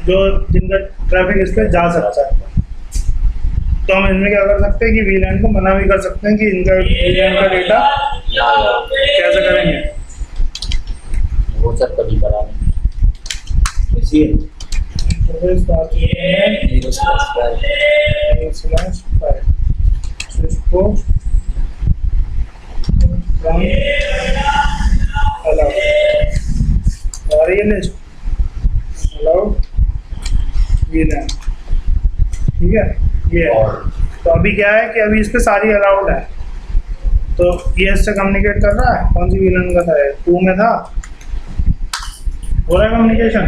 Speaker 1: जो जिनका ट्रैफिक इस पर जा सकता है। तो हम इसमें क्या कर सकते हैं कि वीलन को मना भी कर सकते हैं कि इनका वीलन का डेटा कैसे करेंगे।
Speaker 2: वो सब कभी करा नहीं।
Speaker 4: इसी
Speaker 1: ठीक है, ये है। तो अभी क्या है कि अभी इस पे सारी अलाउड है, तो ये इससे कम्युनिकेट कर रहा है। कौन सी वीलन का था? 2 में था, हो रहा है कम्युनिकेशन।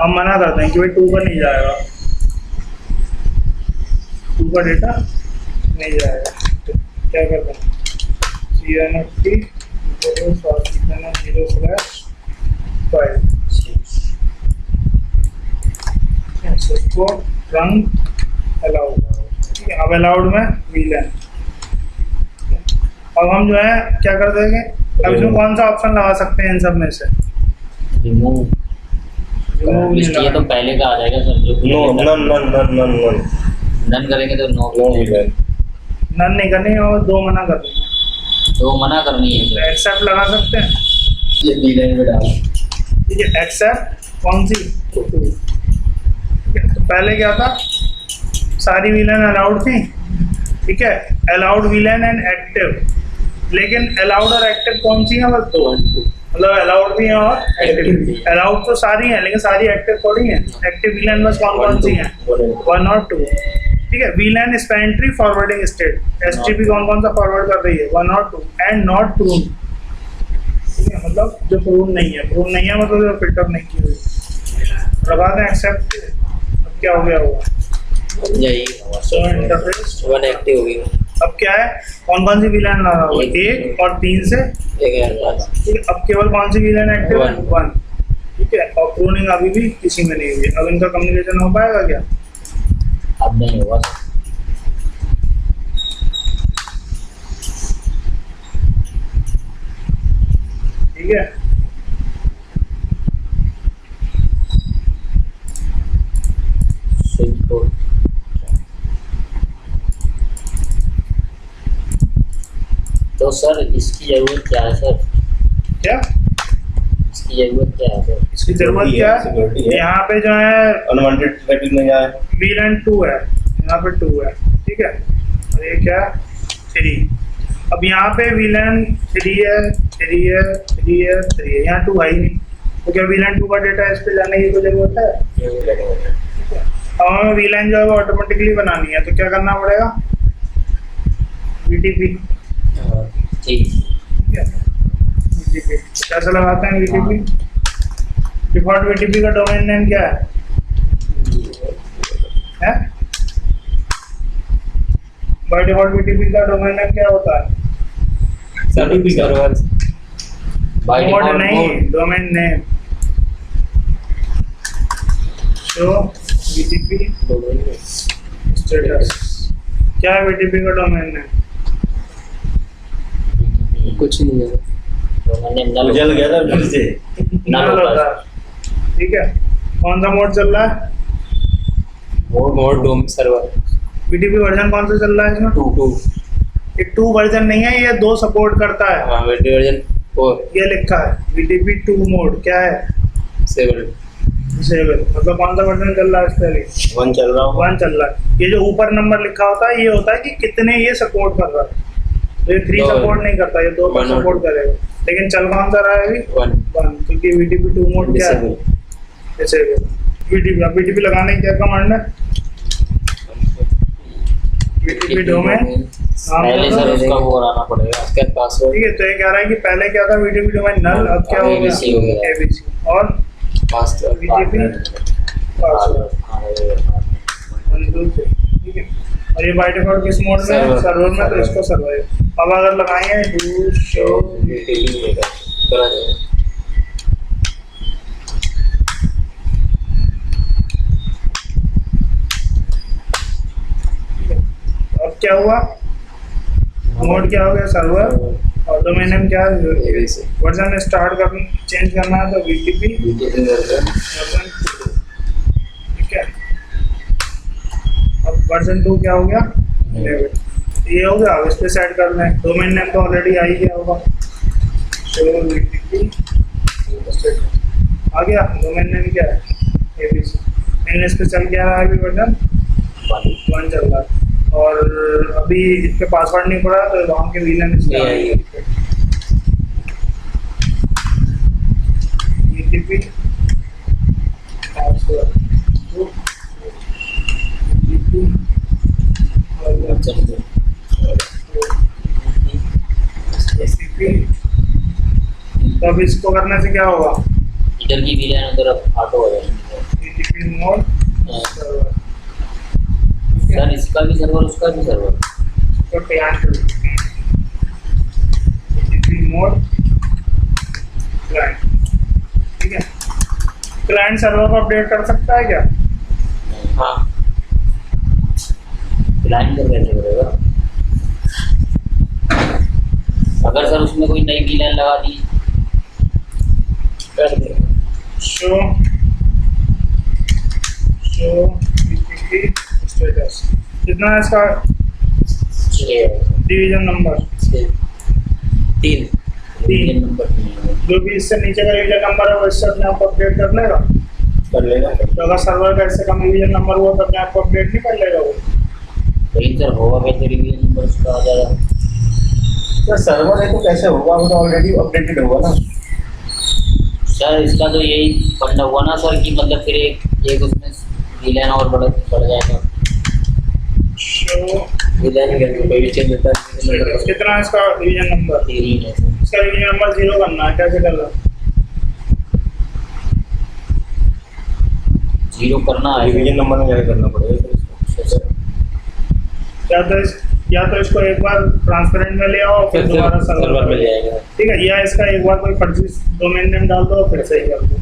Speaker 1: हम मना करते हैं कि भाई 2 का नहीं जाएगा, 2 का डेटा नहीं जाएगा। तो क्या करते हैं? CNFT 0/5 इसको ट्रंक अलाउड। ठीक है, अब अलाउड में वीलन। अब हम जो है क्या कर देंगे, अब इसमें कौन सा ऑप्शन लगा सकते हैं इन सब में से?
Speaker 2: रिमूव।
Speaker 1: रिमूव
Speaker 2: लिस्ट ये तो पहले का आ जाएगा सर, जो
Speaker 4: नो नन नन नन नन नन
Speaker 2: रन करेंगे तो नो
Speaker 4: नो वीलन।
Speaker 1: नन नहीं करनी है और 2 मना करनी है।
Speaker 2: तो मना करनी है सर।
Speaker 1: एक्सेप्ट लगा सकते हैं,
Speaker 2: ये वीलन में डाल।
Speaker 1: ठीक है। एक्सेप्ट कौन सी, ठीक है। तो पहले क्या था, सारी वीलन अलाउड थी, ठीक है। अलाउड वीलन एंड एक्टिव, लेकिन अलाउड और एक्टिव कौन सी है, बस 2, मतलब अलाउड भी है और एक्टिव। अलाउड तो सारी हैं लेकिन सारी एक्टिव थोड़ी हैं। एक्टिव वीलन बस कौन सी हैं, 1 और 2, ठीक है। VLAN span tree forwarding state, STP कौन सा फॉरवर्ड कर रही है, 1 और 2, एंड नॉट प्रून, ठीक है। मतलब जो प्रून नहीं है मतलब जो फिल्टर नहीं की हुई। लगा दें एक्सेप्ट। अब क्या हो गया होगा,
Speaker 5: यही
Speaker 1: सो इंटरफेस
Speaker 5: 1 एक्टिव हो गई।
Speaker 1: अब क्या है, कौन सी वीलन लगा हुआ, 1 और 3 से,
Speaker 5: एक है पास।
Speaker 1: ठीक है। अब केवल कौन सी वीलन एक्टिव है,
Speaker 5: 1,
Speaker 1: 1, ठीक है। और प्रूनिंग अभी भी किसी में नहीं हुई। अब इनका कम्युनिकेशन हो पाएगा क्या,
Speaker 2: अब नहीं होगा।
Speaker 1: ठीक है।
Speaker 2: Switch board. तो सर इसकी जरूरत क्या है सर,
Speaker 1: क्या
Speaker 2: इसकी जरूरत क्या है सर?
Speaker 1: इसकी जरूरत क्या है,
Speaker 3: सिक्योरिटी है।
Speaker 1: यहाँ पे जो है
Speaker 3: अनवांटेड ट्रैफिक नहीं आए।
Speaker 1: वीलन 2 है, यहाँ पे 2 है, ठीक है। और ये क्या है, 3। अब यहाँ पे वीलन 3 है, 3 है, 3 है, 3 है, यहाँ 2 है ही नहीं। तो क्या वीलन 2 का डेटा इस पे जाने की कोई जरूरत है? अब हमें वीलन जो है वो ऑटोमेटिकली बनानी है, तो क्या करना पड़ेगा, VTP,
Speaker 2: ठीक।
Speaker 1: ठीक है। VTP कैसे लगाते हैं, VTP डिफॉल्ट VTP का डोमेन नेम क्या है? बाय डिफॉल्ट VTP का डोमेन नेम क्या होता है?
Speaker 5: सर्वर
Speaker 2: बाय
Speaker 1: मोड
Speaker 2: डिफॉल्ट
Speaker 1: नहीं, domain name. Show VTP status, क्या है VTP का डोमेन नेम?
Speaker 5: कुछ नहीं है।
Speaker 2: तो मैंने नल
Speaker 3: जल गया था फिर से।
Speaker 2: नल होता है।
Speaker 1: ठीक है। कौन सा मोड चल रहा है,
Speaker 5: मोड डोम सर्वर
Speaker 1: VTP वर्जन कौन सा चल रहा है इसमें?
Speaker 5: 2
Speaker 1: ये 2 वर्जन नहीं है, ये 2 सपोर्ट करता है।
Speaker 5: हाँ वर्जन 4
Speaker 1: ये लिखा है VTP 2 मोड, क्या है,
Speaker 5: 7
Speaker 1: मतलब कौन सा वर्जन चल रहा है इसका?
Speaker 3: 1 चल रहा होगा।
Speaker 1: 1 चल रहा है। ये जो ऊपर नंबर लिखा होता है, ये होता है कि कितने ये सपोर्ट कर रहा है। तो ये 3
Speaker 5: दो।
Speaker 1: सपोर्ट नहीं करता, ये 2 पर
Speaker 5: 1 और
Speaker 1: सपोर्ट करेगा। लेकिन चल कौन सा रहा है अभी?
Speaker 5: 1
Speaker 1: 1, क्योंकि VTP 2 मोड क्या है, डिसेबल। VTP लगाने की क्या कमांड है, VTP डोमेन नाम
Speaker 2: पहले
Speaker 1: दे दो।
Speaker 2: सर उसका वो कराना पड़ेगा।
Speaker 5: उसका पासवर्ड
Speaker 1: ठीक है। तो ये कह रहा है कि पहले क्या था, VTP डोमेन नल, अब क्या हो गया,
Speaker 2: ABC हो गया।
Speaker 1: ABC, और
Speaker 5: पासवर्ड
Speaker 1: VTP पासवर्ड 1 2 3, ठीक है। और ये बाय डिफॉल्ट किस मोड में है,
Speaker 5: सर्वर।
Speaker 1: सर्वर में, तो इसको सर्वर। अब अगर लगाएंगे डू शो अब क्या हुआ, मोड क्या हो गया, सर्वर, और डोमेन नेम क्या है,
Speaker 5: ABC।
Speaker 1: वर्जन स्टार्ट कर चेंज करना है तो VTP वर्जन 2, ठीक है। अब वर्जन 2 क्या हो गया, 11। ये हो गया। अब इस पे सेट कर लें, डोमेन नेम तो ऑलरेडी आ ही गया होगा, तो VTP आ गया। डोमेन नेम क्या है, ABC। मैंने इस पे चल क्या रहा है, अभी वर्जन 1 चल रहा है। और अभी इस पे पासवर्ड नहीं पड़ा, तो वहाँ के वीलन VTP पासवर्ड तो अब इसको करने से क्या होगा,
Speaker 2: इधर की वीलन उधर ऑटो हो जाएगी।
Speaker 1: VTP मोड सर्वर,
Speaker 2: सर इसका भी सर्वर उसका भी सर्वर।
Speaker 1: तो तैयार कर VTP मोड क्लाइंट, ठीक है। क्लाइंट सर्वर को अपडेट कर सकता है क्या,
Speaker 5: हाँ
Speaker 2: क्लाइंट कर कैसे करेगा? अगर सर उसमें कोई नई वीलन लगा दी
Speaker 5: कर देगा।
Speaker 1: शो VTP स्टेटस, कितना है इसका,
Speaker 2: 6 है।
Speaker 1: डिवीजन नंबर
Speaker 5: 3
Speaker 2: डिवीजन नंबर 3 है।
Speaker 1: जो भी इससे नीचे का डिवीजन नंबर है वो इससे अपने आप को अपडेट कर लेगा।
Speaker 3: कर लेगा।
Speaker 1: तो अगर सर्वर का इससे कम डिवीजन नंबर हुआ तो अपने आप को अपडेट नहीं कर लेगा वो।
Speaker 2: लेकिन सर होगा कैसे डिवीजन नंबर उसका आ जाएगा?
Speaker 3: तो सर्वर है तो कैसे होगा, वो तो ऑलरेडी अपडेटेड होगा ना।
Speaker 2: सर इसका तो यही फंडा हुआ ना सर कि मतलब फिर एक उसमें VLAN और बढ़ जाएगा।
Speaker 1: शो
Speaker 5: विलान के अंदर कोई भी चेंज होता है
Speaker 1: कितना है इसका डिवीजन नंबर?
Speaker 2: 3 है सर।
Speaker 1: इसका डिवीजन नंबर 0 करना है, कैसे कर लो?
Speaker 2: 0 करना है।
Speaker 3: डिवीजन नंबर में जाके करना पड़ेगा सर।
Speaker 1: या तो इसको एक बार ट्रांसपेरेंट में ले आओ फिर दोबारा
Speaker 5: सर्वर में ले आएगा।
Speaker 1: ठीक है, या इसका एक बार कोई फर्जी डोमेन नेम डाल दो फिर सही कर दो।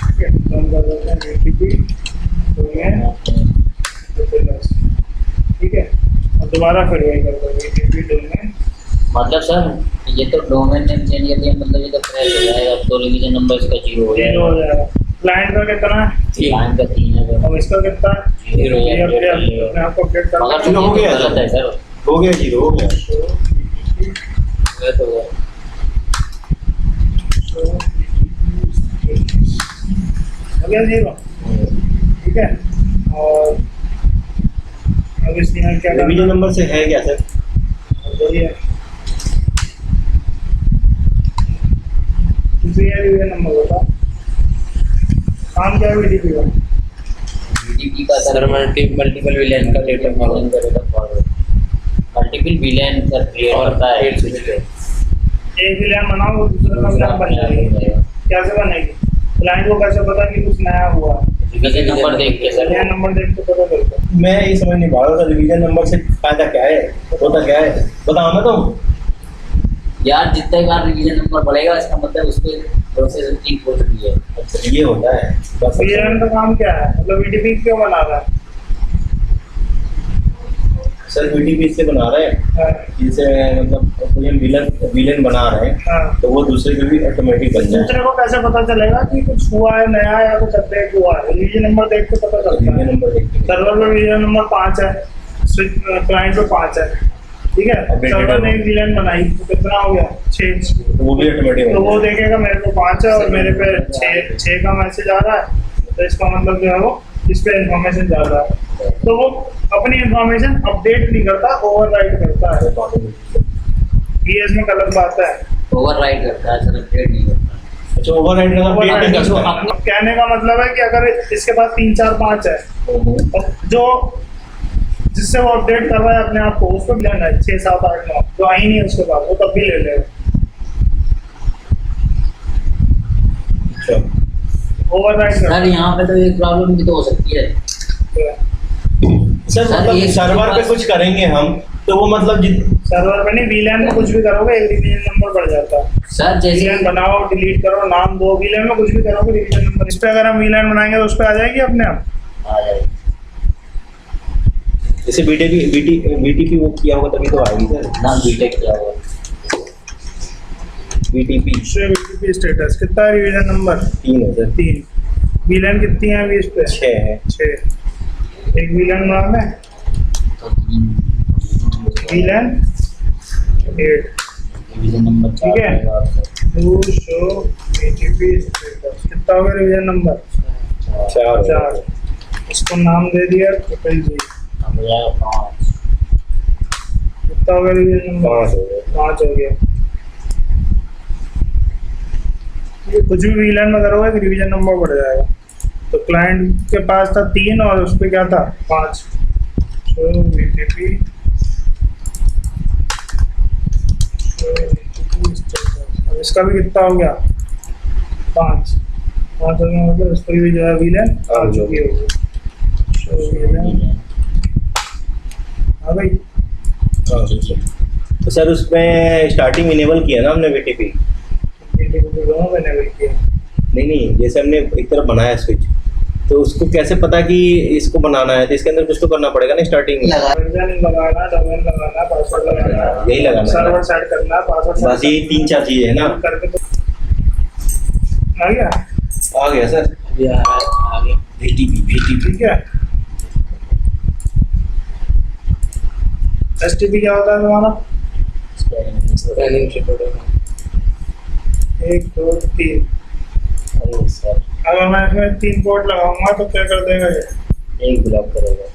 Speaker 1: ठीक है, तो हम कर देते हैं HTTP डोमेन, ठीक है, और दोबारा फिर वही कर दो HTTP डोमेन।
Speaker 2: मतलब सर ये तो डोमेन नेम चेंज कर दिया, मतलब ये तो क्रैश हो जाएगा। अब तो डिवीजन नंबर इसका 0 हो
Speaker 1: 0 हो
Speaker 2: जाएगा।
Speaker 1: जाएगा। क्लाइंट का कितना है?
Speaker 2: लाइन का 3 है सर।
Speaker 1: और इसका कितना है?
Speaker 2: 0
Speaker 1: ये अपने आप को अपडेट कर
Speaker 2: मगर
Speaker 3: चलो, हो गया
Speaker 2: गलत है सर।
Speaker 3: हो गया, 0 हो गया।
Speaker 5: गलत हो गया।
Speaker 1: हो गया 0, ठीक है। और अब इसमें क्या करना
Speaker 3: डिवीजन नंबर से है क्या सर?
Speaker 1: वही है, डिवीजन नंबर बता। काम क्या है VDP का?
Speaker 2: VDP का
Speaker 5: सर मल्टीपल विलान का डेटा फॉरवर्ड करेगा।
Speaker 2: मल्टीपल VLAN सर क्रिएट
Speaker 5: और
Speaker 2: करता है।
Speaker 5: एक स्विच पे
Speaker 1: एक VLAN बनाओ वो दूसरा VLAN बन जाएगी। कैसे बनेगी? क्लाइंट को कैसे पता कि कुछ नया हुआ है?
Speaker 2: डिवीजन नंबर देख के सर।
Speaker 1: नया नंबर देख के पता चलता है।
Speaker 3: मैं ये समझ नहीं पा रहा था डिवीजन नंबर से फायदा क्या है, होता क्या है, बताओ ना तुम।
Speaker 2: यार जितने बार रिवीजन नंबर बढ़ेगा इसका मतलब उसके प्रोसेस ठीक हो चुकी है।
Speaker 3: अच्छा ये होता है बस।
Speaker 1: VLAN का काम क्या है? मतलब VDP क्यों बना रहा है?
Speaker 3: सर VDP इससे बना रहे हैं
Speaker 1: हाँ,
Speaker 3: जिससे मतलब कोई हम विलन बना रहे हैं
Speaker 1: हाँ।
Speaker 3: तो वो दूसरे के भी ऑटोमेटिक बन जाए।
Speaker 1: दूसरे को कैसे पता चलेगा कि कुछ हुआ है नया या कुछ अपडेट हुआ है? डिवीजन नंबर देख के पता चलता
Speaker 3: डिवीजन
Speaker 1: है।
Speaker 3: नंबर देखते हैं।
Speaker 1: सर्वर में डिवीजन नंबर 5 है, क्लाइंट पे 5 है, ठीक है।
Speaker 3: Updated
Speaker 1: सर्वर ने
Speaker 3: होगा।
Speaker 1: एक VLAN बनाई तो कितना हो गया? 6।
Speaker 3: तो वो भी ऑटोमेटिक
Speaker 1: तो वो देखेगा मेरे को 5 है और मेरे पे 6 का मैसेज आ रहा है, तो इसका मतलब जो है वो इस पे इन्फॉर्मेशन जा रहा है। तो वो अपनी इन्फॉर्मेशन अपडेट नहीं करता, ओवरराइट करता है। ये इसमें गलत बात है।
Speaker 2: ओवरराइड करता है सर, अपडेट नहीं करता।
Speaker 3: अच्छा ओवरराइड का अपडेट नहीं करता है।
Speaker 1: कहने का मतलब है कि अगर इसके पास 3 4 5 है और जो जिससे वो अपडेट कर रहा है अपने आप को, उसको भी लेना है 6 7 8 9 जो आई नहीं है उसके बाद, वो तब भी ले लेगा।
Speaker 3: अच्छा
Speaker 1: ओवरराइड
Speaker 2: सर यहाँ पे तो एक प्रॉब्लम भी तो हो सकती है।
Speaker 3: सर
Speaker 2: सर,
Speaker 3: मतलब
Speaker 2: ये
Speaker 3: सर्वर पे कुछ करेंगे हम तो वो मतलब
Speaker 1: सर्वर पे नहीं, VLAN में कुछ भी करोगे एक डिवीजन नंबर बढ़ जाता है।
Speaker 2: सर जैसे
Speaker 1: VLAN बनाओ, डिलीट करो, नाम दो, VLAन में कुछ भी करोगे डिवीजन नंबर। इस पे अगर हम VLAN बनाएंगे तो उस पे आ जाएगी अपने आप।
Speaker 2: आ जाएगी।
Speaker 3: जैसे BTP वो किया होगा तभी तो आएगी सर।
Speaker 2: ना बीटेक क्या हुआ?
Speaker 3: BTP
Speaker 1: VTP स्टेटस कितना है? डिवीजन नंबर
Speaker 3: 3 है सर।
Speaker 1: 3। VLAN कितनी है अभी इस पे?
Speaker 3: 6 है।
Speaker 1: 6। एक VLAN बनाना है,
Speaker 2: तो 3
Speaker 1: VLAN 8।
Speaker 2: डिवीजन नंबर
Speaker 1: ठीक है। टू शो VTP स्टेटस कितना हो गया डिवीजन नंबर? 4। इसको नाम दे दिया GGG।
Speaker 2: अब हो जाएगा 5।
Speaker 1: कितना हो गया डिवीजन नंबर? 5 हो गया। ये कुछ भी VLAN में करोगे तो डिवीजन नंबर बढ़ जाएगा। तो क्लाइंट के पास था 3 और उस पर क्या था? 5। तो VTP अब इसका भी कितना हो गया? 5 हो गया। मतलब इस पर भी जो है VLAN 5 हो गई। हाँ भाई,
Speaker 3: तो सर उसमें स्टार्टिंग इनेबल किया ना हमने BTP।
Speaker 1: दोनों मैंने वही किया।
Speaker 3: नहीं जैसे हमने एक तरफ बनाया स्विच तो उसको कैसे पता कि इसको बनाना है, तो इसके अंदर कुछ तो करना पड़ेगा ना स्टार्टिंग में।
Speaker 1: वर्जन लगाना, डोमेन लगाना, पासवर्ड लगाना,
Speaker 3: यही लगाना है।
Speaker 1: सर्वर सेट करना, पासवर्ड
Speaker 3: बस ये 3-4 चीजें है ना।
Speaker 1: करके तो आ गया।
Speaker 3: आ गया सर।
Speaker 5: अभी आ गया।
Speaker 3: BTP
Speaker 1: ठीक है। STP क्या होता है तुम्हारा?
Speaker 5: Scanning report.
Speaker 1: 1 2 3।
Speaker 2: अरे सर
Speaker 1: अगर मैं इसमें 3 पोर्ट लगाऊंगा तो क्या कर देगा ये?
Speaker 2: एक ब्लॉक करेगा।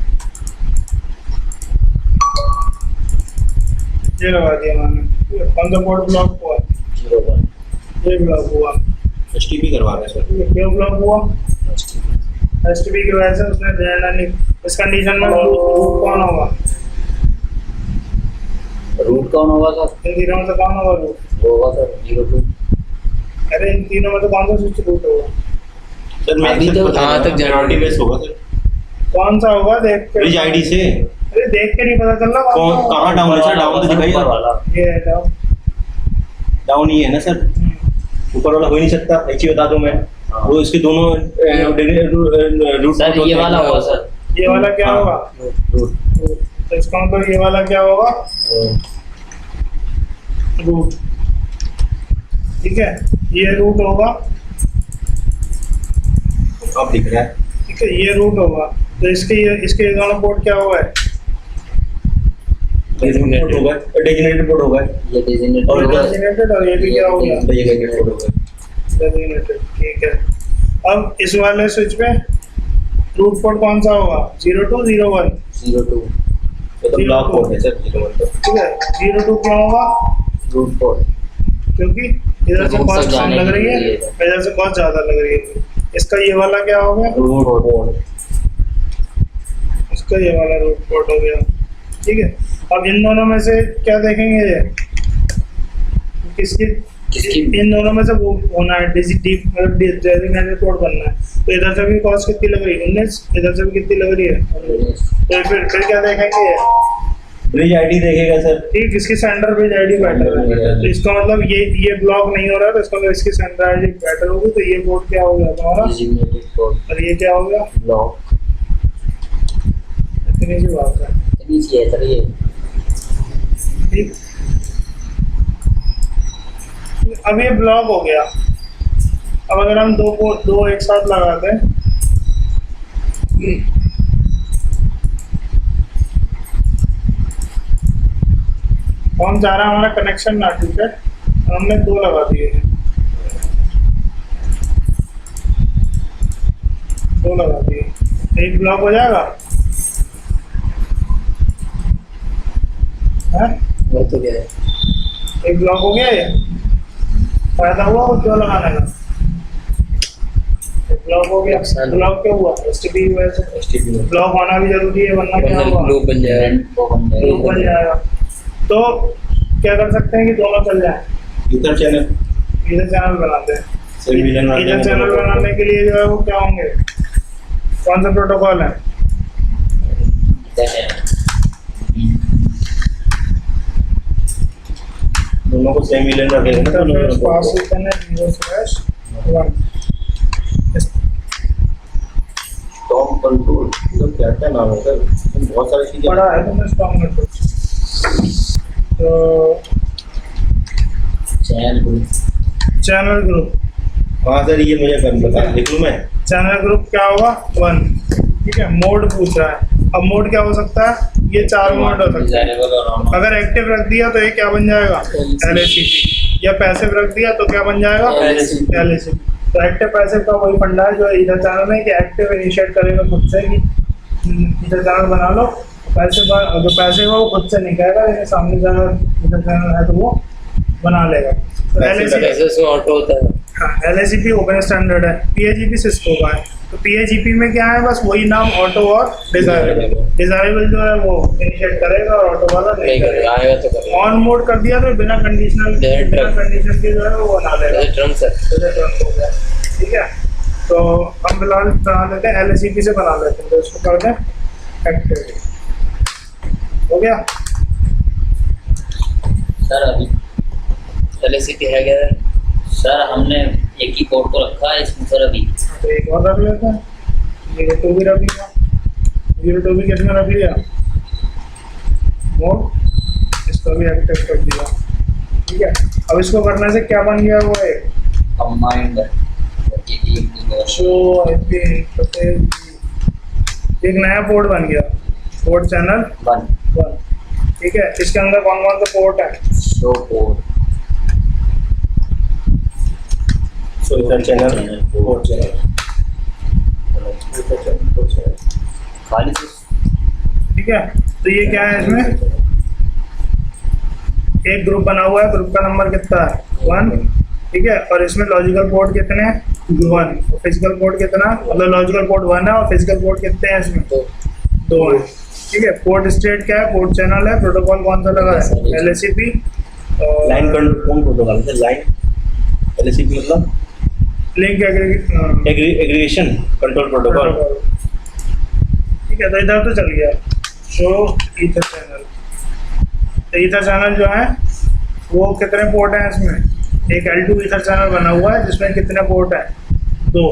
Speaker 1: ये लगा दिया मैंने। कौन सा पोर्ट ब्लॉक हुआ?
Speaker 2: 01
Speaker 1: ये ब्लॉक हुआ।
Speaker 4: STP करवा रहे हैं सर।
Speaker 1: ये क्यों ब्लॉक हुआ? STP की वजह से उसने ध्यान नहीं। इस कंडीशन में रूट कौन होगा?
Speaker 2: रूट कौन होगा सर?
Speaker 1: इन तीनों में से कौन होगा रूट?
Speaker 2: वो होगा सर 02।
Speaker 1: अरे इन तीनों में से कौन सा स्विच रूट होगा?
Speaker 4: सर मैं
Speaker 5: अभी तो कहाँ तक जा रहा है?
Speaker 4: प्रायोरिटी बेस होगा सर।
Speaker 1: कौन सा होगा देख के?
Speaker 4: ब्रिज आईडी से
Speaker 1: अरे देख के नहीं पता चल रहा
Speaker 4: कौन कहाँ डाउन है सर? डाउन तो दिखाइए।
Speaker 2: ऊपर वाला।
Speaker 1: ये है डाउन।
Speaker 4: डाउन ही है ना सर, ऊपर वाला हो ही नहीं सकता। एक चीज बता दूं मैं, वो इसके दोनों रूट
Speaker 2: सर ये वाला होगा सर।
Speaker 1: ये वाला क्या
Speaker 4: हाँ।
Speaker 1: होगा?
Speaker 2: रूट
Speaker 1: तो इसका मतलब ये वाला क्या होगा? रूट। ठीक है, ये रूट होगा।
Speaker 4: अब दिख रहा है।
Speaker 1: ठीक है, ये रूट होगा। तो इसके दोनों पोर्ट क्या होगा?
Speaker 4: डेजिग्नेटेड होगा, डेजिग्नेटेड पोर्ट होगा।
Speaker 2: ये डेजिग्नेटेड
Speaker 4: और
Speaker 2: होगा।
Speaker 1: डेजिग्नेटेड और ये भी क्या हो गया?
Speaker 4: डेजिग्नेटेड पोर्ट होगा।
Speaker 1: डेजिग्नेटेड। ठीक है, अब इस वाले स्विच पे रूट पोर्ट कौन सा होगा? 02 01।
Speaker 2: 02
Speaker 4: ये तो ब्लॉक पोर्ट है सर 01 तो।
Speaker 1: ठीक है, 02 क्यों होगा?
Speaker 2: Root port.
Speaker 1: क्योंकि इधर से
Speaker 2: रूट
Speaker 1: कॉस्ट
Speaker 2: तक
Speaker 1: कम
Speaker 2: जाने
Speaker 1: लग
Speaker 2: के
Speaker 1: रही है,
Speaker 2: लिए।
Speaker 1: इधर से कॉस्ट ज्यादा लग रही है। इसका ये वाला क्या हो गया?
Speaker 2: Root port.
Speaker 1: इसका ये वाला रूट पोर्ट हो गया। ठीक है, अब इन दोनों में से क्या देखेंगे? ये किसकी इन दोनों में से वो होना है डेजिग्नेटेड पोर्ट बनना है। तो इधर से भी कॉस्ट कितनी लग रही है? 19। इधर से भी कितनी लग रही है? 19। तो फिर क्या देखेंगे?
Speaker 4: ब्रिज आईडी देखेगा सर।
Speaker 1: ठीक, इसकी सेंटर ब्रिज आईडी बेटर है। तो इसका मतलब ये ब्लॉक नहीं हो रहा है, तो इसका मतलब इसकी सेंटर आईडी बेटर होगी। तो ये पोर्ट क्या हो गया तुम्हारा?
Speaker 2: Designated port.
Speaker 1: और ये क्या हो गया?
Speaker 2: ब्लॉक।
Speaker 1: इतनी सी बात है।
Speaker 2: इतनी सी है सर ये।
Speaker 1: ठीक, अब ये ब्लॉक हो गया। अब अगर हम दो एक साथ लगाते हैं, हम चाह रहा है हमारा कनेक्शन ना टूटे, हमने 2 लगा दिए हैं। 2 लगा दिए, एक ब्लॉक हो जाएगा। है?
Speaker 5: वो तो क्या है?
Speaker 1: एक ब्लॉक हो गया। ये फायदा हुआ और क्यों लगाने का? एक ब्लॉक हो गया। ब्लॉक क्यों हुआ? STP की वजह से।
Speaker 4: STP में
Speaker 1: ब्लॉक होना भी जरूरी है, वरना क्या होगा?
Speaker 5: लूप बन जाएगा।
Speaker 2: वो बन
Speaker 1: लूप बन
Speaker 2: जाएगा।
Speaker 1: जाएगा। तो क्या कर सकते हैं कि दोनों चल जाए।
Speaker 4: इधर चैनल
Speaker 1: इधर चैनल बनाते हैं।
Speaker 4: सही मिलन
Speaker 1: इधर चैनल बनाने के लिए जो है वो क्या होंगे? कौन सा प्रोटोकॉल है?
Speaker 4: दोनों को सेम मिलन रखेगा ना दोनों
Speaker 1: इंटरफेस
Speaker 4: को।
Speaker 1: पास करने 0/1।
Speaker 4: टॉम कंट्रोल तो क्या क्या नाम है सर? बहुत सारी चीजें
Speaker 1: पढ़ा है तुमने स्ट्रॉन्ग नेटवर्क। तो चैनल ग्रुप।
Speaker 4: हाँ सर, ये मुझे कर बता लिख लूँ मैं।
Speaker 1: चैनल ग्रुप क्या होगा? 1। ठीक है, मोड पूछ रहा है। अब मोड क्या हो सकता है? ये 4 मोड हो सकता है। अगर एक्टिव रख दिया तो ये क्या बन जाएगा? LACP। या पैसिव रख दिया तो क्या बन जाएगा? LACP। तो एक्टिव पैसिव का वही फंडा है जो इधर चैनल में, कि एक्टिव इनिशिएट करेगा खुद से कि इधर चैनल बना लो। पैसिव अगर पैसिव हो खुद से नहीं कहेगा, लेकिन सामने इधर चैनल है तो वो बना लेगा। तो LACP
Speaker 5: ऐसे उसमें ऑटो होता है।
Speaker 1: हाँ, LACP ओपन स्टैंडर्ड है। PAGP सिस्को का है। तो PAGP में क्या है? बस वही नाम, ऑटो और डिजायरेबल। डिजायरेबल जो है वो इनिशिएट करेगा और ऑटो वाला नहीं करेगा।
Speaker 5: आएगा तो करेगा।
Speaker 1: ऑन मोड कर दिया तो बिना कंडीशन के जो है वो बना लेगा।
Speaker 5: जैसे ट्रंक सर।
Speaker 1: जैसे ट्रंक हो गया। ठीक है, तो हम फिलहाल बना लेते हैं LACP से बना लेते हैं। तो इसको करते हैं एक्टिविटी। हो गया
Speaker 2: सर? अभी
Speaker 5: LACP है क्या
Speaker 2: सर हमने एक ही पोर्ट को रखा है इसमें सर। अभी
Speaker 1: तो एक और रख लेते हैं। 02 भी रख लिया। 02 भी किसमें रख लिया? मोड। इसको भी एक्टिव कर दिया। ठीक है, अब इसको करने से क्या बन गया? वो एक
Speaker 2: कंबाइंड
Speaker 1: एक नया पोर्ट बन गया। Port channel
Speaker 2: 1।
Speaker 1: 1। ठीक है, इसके अंदर कौन कौन से पोर्ट है?
Speaker 2: शो पोर्ट,
Speaker 4: सो इधर चैनल पोर्ट चैनल
Speaker 2: खाली से
Speaker 1: ठीक है। तो ये क्या है, इसमें एक ग्रुप बना हुआ है, ग्रुप का नंबर कितना है? 1, ठीक है। और इसमें लॉजिकल पोर्ट कितने हैं? 1। फिजिकल पोर्ट कितना? मतलब लॉजिकल पोर्ट 1 है और फिजिकल पोर्ट कितने हैं इसमें? 2 है, ठीक है। पोर्ट स्टेट क्या है? पोर्ट चैनल है। प्रोटोकॉल कौन सा लगा है? LACP। और
Speaker 4: लाइन कौन प्रोटोकॉल है? लाइन LACP मतलब
Speaker 1: लिंक
Speaker 4: एग्रीगेशन कंट्रोल प्रोटोकॉल।
Speaker 1: ठीक है। तो इधर तो चल गया शो ईथर चैनल। तो ईथर चैनल जो है वो कितने पोर्ट हैं इसमें? एक L2 ईथर चैनल बना हुआ है जिसमें कितने पोर्ट हैं? 2,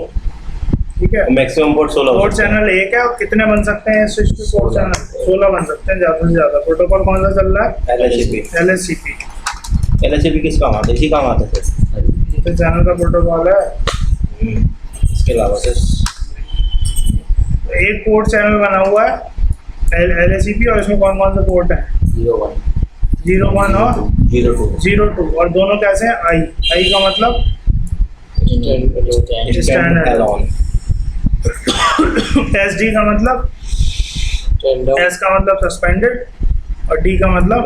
Speaker 1: ठीक है।
Speaker 4: मैक्सिमम पोर्ट 16
Speaker 1: पोर्ट चैनल एक है और कितने बन सकते हैं स्विच के पोर्ट चैनल? 16 बन सकते हैं ज़्यादा से ज़्यादा। प्रोटोकॉल कौन सा चल रहा है?
Speaker 4: LACP।
Speaker 1: LACP।
Speaker 4: LACP किस काम आता है? इसी काम आता है सर।
Speaker 1: ईथर चैनल का प्रोटोकॉल है।
Speaker 4: इसके अलावा सर
Speaker 1: एक पोर्ट चैनल बना हुआ है LACP और इसमें कौन कौन से पोर्ट हैं?
Speaker 2: 01,
Speaker 1: 01 और 02। और दोनों कैसे हैं? आई का मतलब स्टैंडर्ड।
Speaker 4: एलोन।
Speaker 1: SD का मतलब, S का मतलब सस्पेंडेड और D का मतलब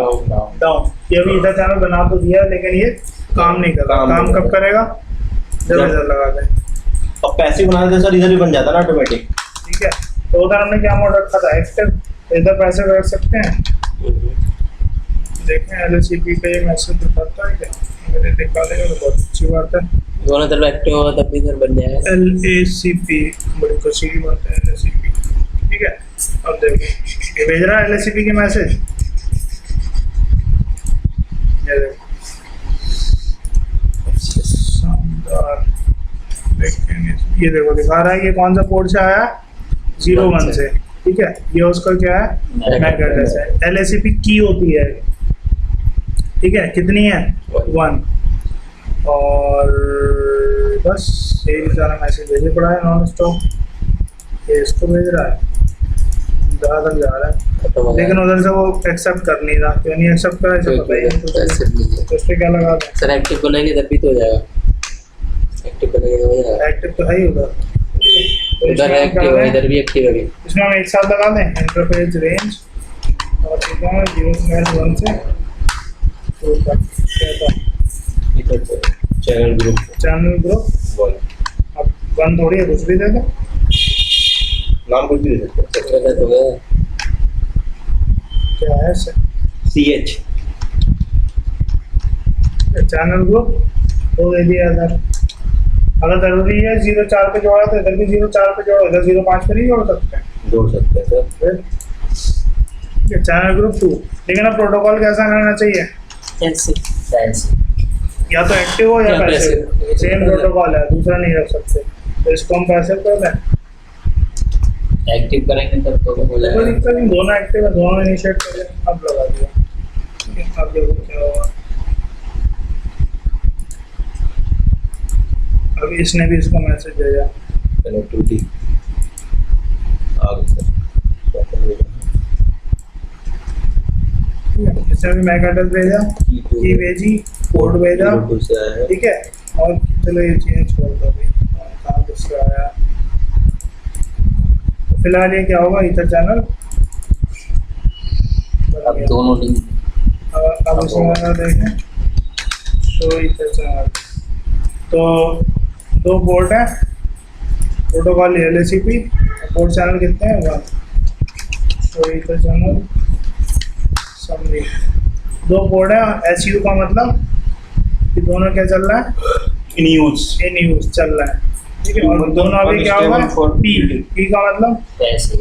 Speaker 1: डाउन। ये भी इधर चैनल बना तो दिया है लेकिन ये काम नहीं कर रहा। काम कब करेगा? जब इधर लगा दें।
Speaker 4: अब पैसिव बना देते सर, इधर भी बन जाता ना ऑटोमेटिक।
Speaker 1: ठीक है। तो उधर हमने क्या मोड रखा था? एक्टिव। इधर पैसे रख सकते हैं। देखें LACP पे ये मैसेज दिखाता है क्या? अगर ये निकालेगा तो बहुत अच्छी बात है।
Speaker 5: दोनों तरफ एक्टिव होगा तब भी इधर बन जाएगा।
Speaker 1: LACP बड़ी खुशी की बात है। LACP, ठीक है। अब देखो ये भेज रहा है LACP के मैसेज। ये देखो शानदार। ये देखो दिखा रहा है कि कौन सा पोर्ट से आया? 01 से, ठीक है। ये उसका क्या है? मैक एड्रेस है। LACP की होती है, ठीक है। कितनी है? 1। और बस यही सारा मैसेज भेजे पड़ा है नॉन स्टॉप। ये इसको भेज रहा है, जहाँ तक जा रहा है, लेकिन उधर से वो एक्सेप्ट कर नहीं रहा। क्यों नहीं एक्सेप्ट कर रहा है? पता ही नहीं। तो उस पर क्या लगा दें?
Speaker 5: सर एक्टिव बनाएंगे तब भी तो हो जाएगा। एक्टिव बनाएंगे तो हो जाएगा।
Speaker 1: एक्टिव तो है ही उधर। तो
Speaker 5: उधर
Speaker 1: इसमें
Speaker 5: एक्टिव
Speaker 1: क्या
Speaker 5: है,
Speaker 1: है?
Speaker 5: इधर भी एक्टिव है।
Speaker 1: इसमें हम एक साथ लगा दें इंटरफेस रेंज और ठीक है 0/1 से 2 तक। क्या था?
Speaker 4: Channel group
Speaker 1: channel group
Speaker 4: 1।
Speaker 1: अब 1 थोड़ी है, कुछ भी दे दो।
Speaker 4: नाम कुछ भी दे सकते हैं
Speaker 5: गलत हो गया।
Speaker 1: क्या है सर?
Speaker 4: CH।
Speaker 1: चैनल ग्रुप 2 दे दिया इधर। अगर जरूरी है 0/4 पे जोड़ा तो इधर भी 0/4 पे जोड़ो, इधर 0/5 पे नहीं जोड़ सकते।
Speaker 4: जोड़ सकते हैं सर।
Speaker 1: फिर चैनल ग्रुप 2। लेकिन अब प्रोटोकॉल कैसा रहना चाहिए?
Speaker 2: फैंसी।
Speaker 1: या तो एक्टिव हो या
Speaker 5: या
Speaker 1: पैसिव।
Speaker 5: passive।
Speaker 1: सेम प्रोटोकॉल है, दूसरा नहीं रख सकते। तो इसको हम पैसिव कर दें।
Speaker 2: एक्टिव करेंगे तब तो हो
Speaker 1: कोई
Speaker 2: जाएगा।
Speaker 1: दिक्कत नहीं, दोनों एक्टिव है, दोनों इनिशिएट कर दें। अब लगा दिया, ठीक है। अब देखो क्या होगा। अब इसने भी इसको मैसेज भेजा।
Speaker 4: कनेक्टिविटी आ गई सर।
Speaker 1: इसने भी मैक एड्रेस भेजा, की भेजी, कोड भेजा,
Speaker 4: 02 से आया है।
Speaker 1: ठीक है। और चलो ये चेंज छोड़ दो अभी, कहाँ किससे आया। तो फिलहाल ये क्या होगा? ईथर चैनल
Speaker 2: अब दोनों लिंक
Speaker 1: अब इसमें देखें शो ईथर चैनल। तो 2 पोर्ट है, प्रोटोकॉल LACP। पोर्ट चैनल कितने हैं? 1। Show ether channel summary. 2 port है। SU का मतलब कि दोनों क्या चल रहा है?
Speaker 4: इन यूज
Speaker 1: चल रहा है, ठीक है। और दोनों अभी क्या होगा? P का मतलब
Speaker 2: पैसे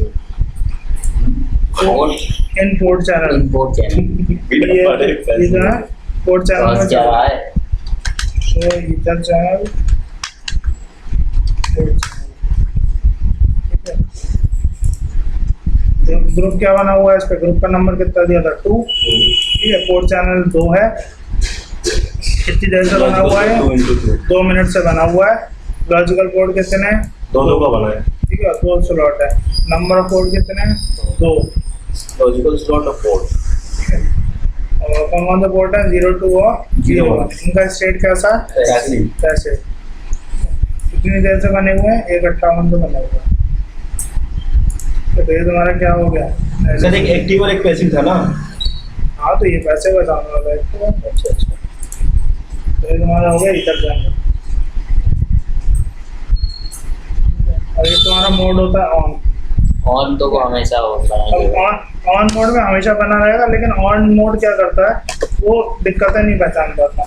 Speaker 1: इन पोर्ट चैनल।
Speaker 2: इम्पोर्ट चैनल
Speaker 1: ये जो है पोर्ट चैनल में
Speaker 2: फंस
Speaker 1: चल
Speaker 2: जा
Speaker 1: रहा
Speaker 2: रहा
Speaker 1: है।
Speaker 2: है।
Speaker 1: तो ईथर चैनल पोर्ट चैनल, ठीक है। तो ग्रुप क्या बना हुआ है? इस पे ग्रुप का नंबर कितना दिया था? 2, ठीक है। पोर्ट चैनल 2 है। कितनी देर से बना हुआ है? 2 मिनट से बना हुआ है। लॉजिकल पोर्ट कितने हैं?
Speaker 4: 2 का बना है।
Speaker 1: ठीक है। 2 स्लॉट है। नंबर ऑफ पोर्ट कितने हैं? 2,
Speaker 4: लॉजिकल स्लॉट ऑफ पोर्ट।
Speaker 1: ठीक है। कौन कौन सा पोर्ट है 02 और 01। इनका स्टेट कैसा है कैसे कितनी देर से बने हुए हैं 1:58 से बने हुए हैं। तो ये तुम्हारा क्या हो गया
Speaker 4: सर एक एक्टिव और एक पैसिव था ना।
Speaker 1: हाँ तो ये पैसे का सामने वाला है तो ये तुम्हारा हो गया इधर जाने। और ये तुम्हारा मोड होता है
Speaker 2: ऑन तो वो हमेशा होता
Speaker 1: अब
Speaker 2: है।
Speaker 1: ऑन मोड में हमेशा बना रहेगा, लेकिन ऑन मोड क्या करता है वो दिक्कतें नहीं पहचान पाता।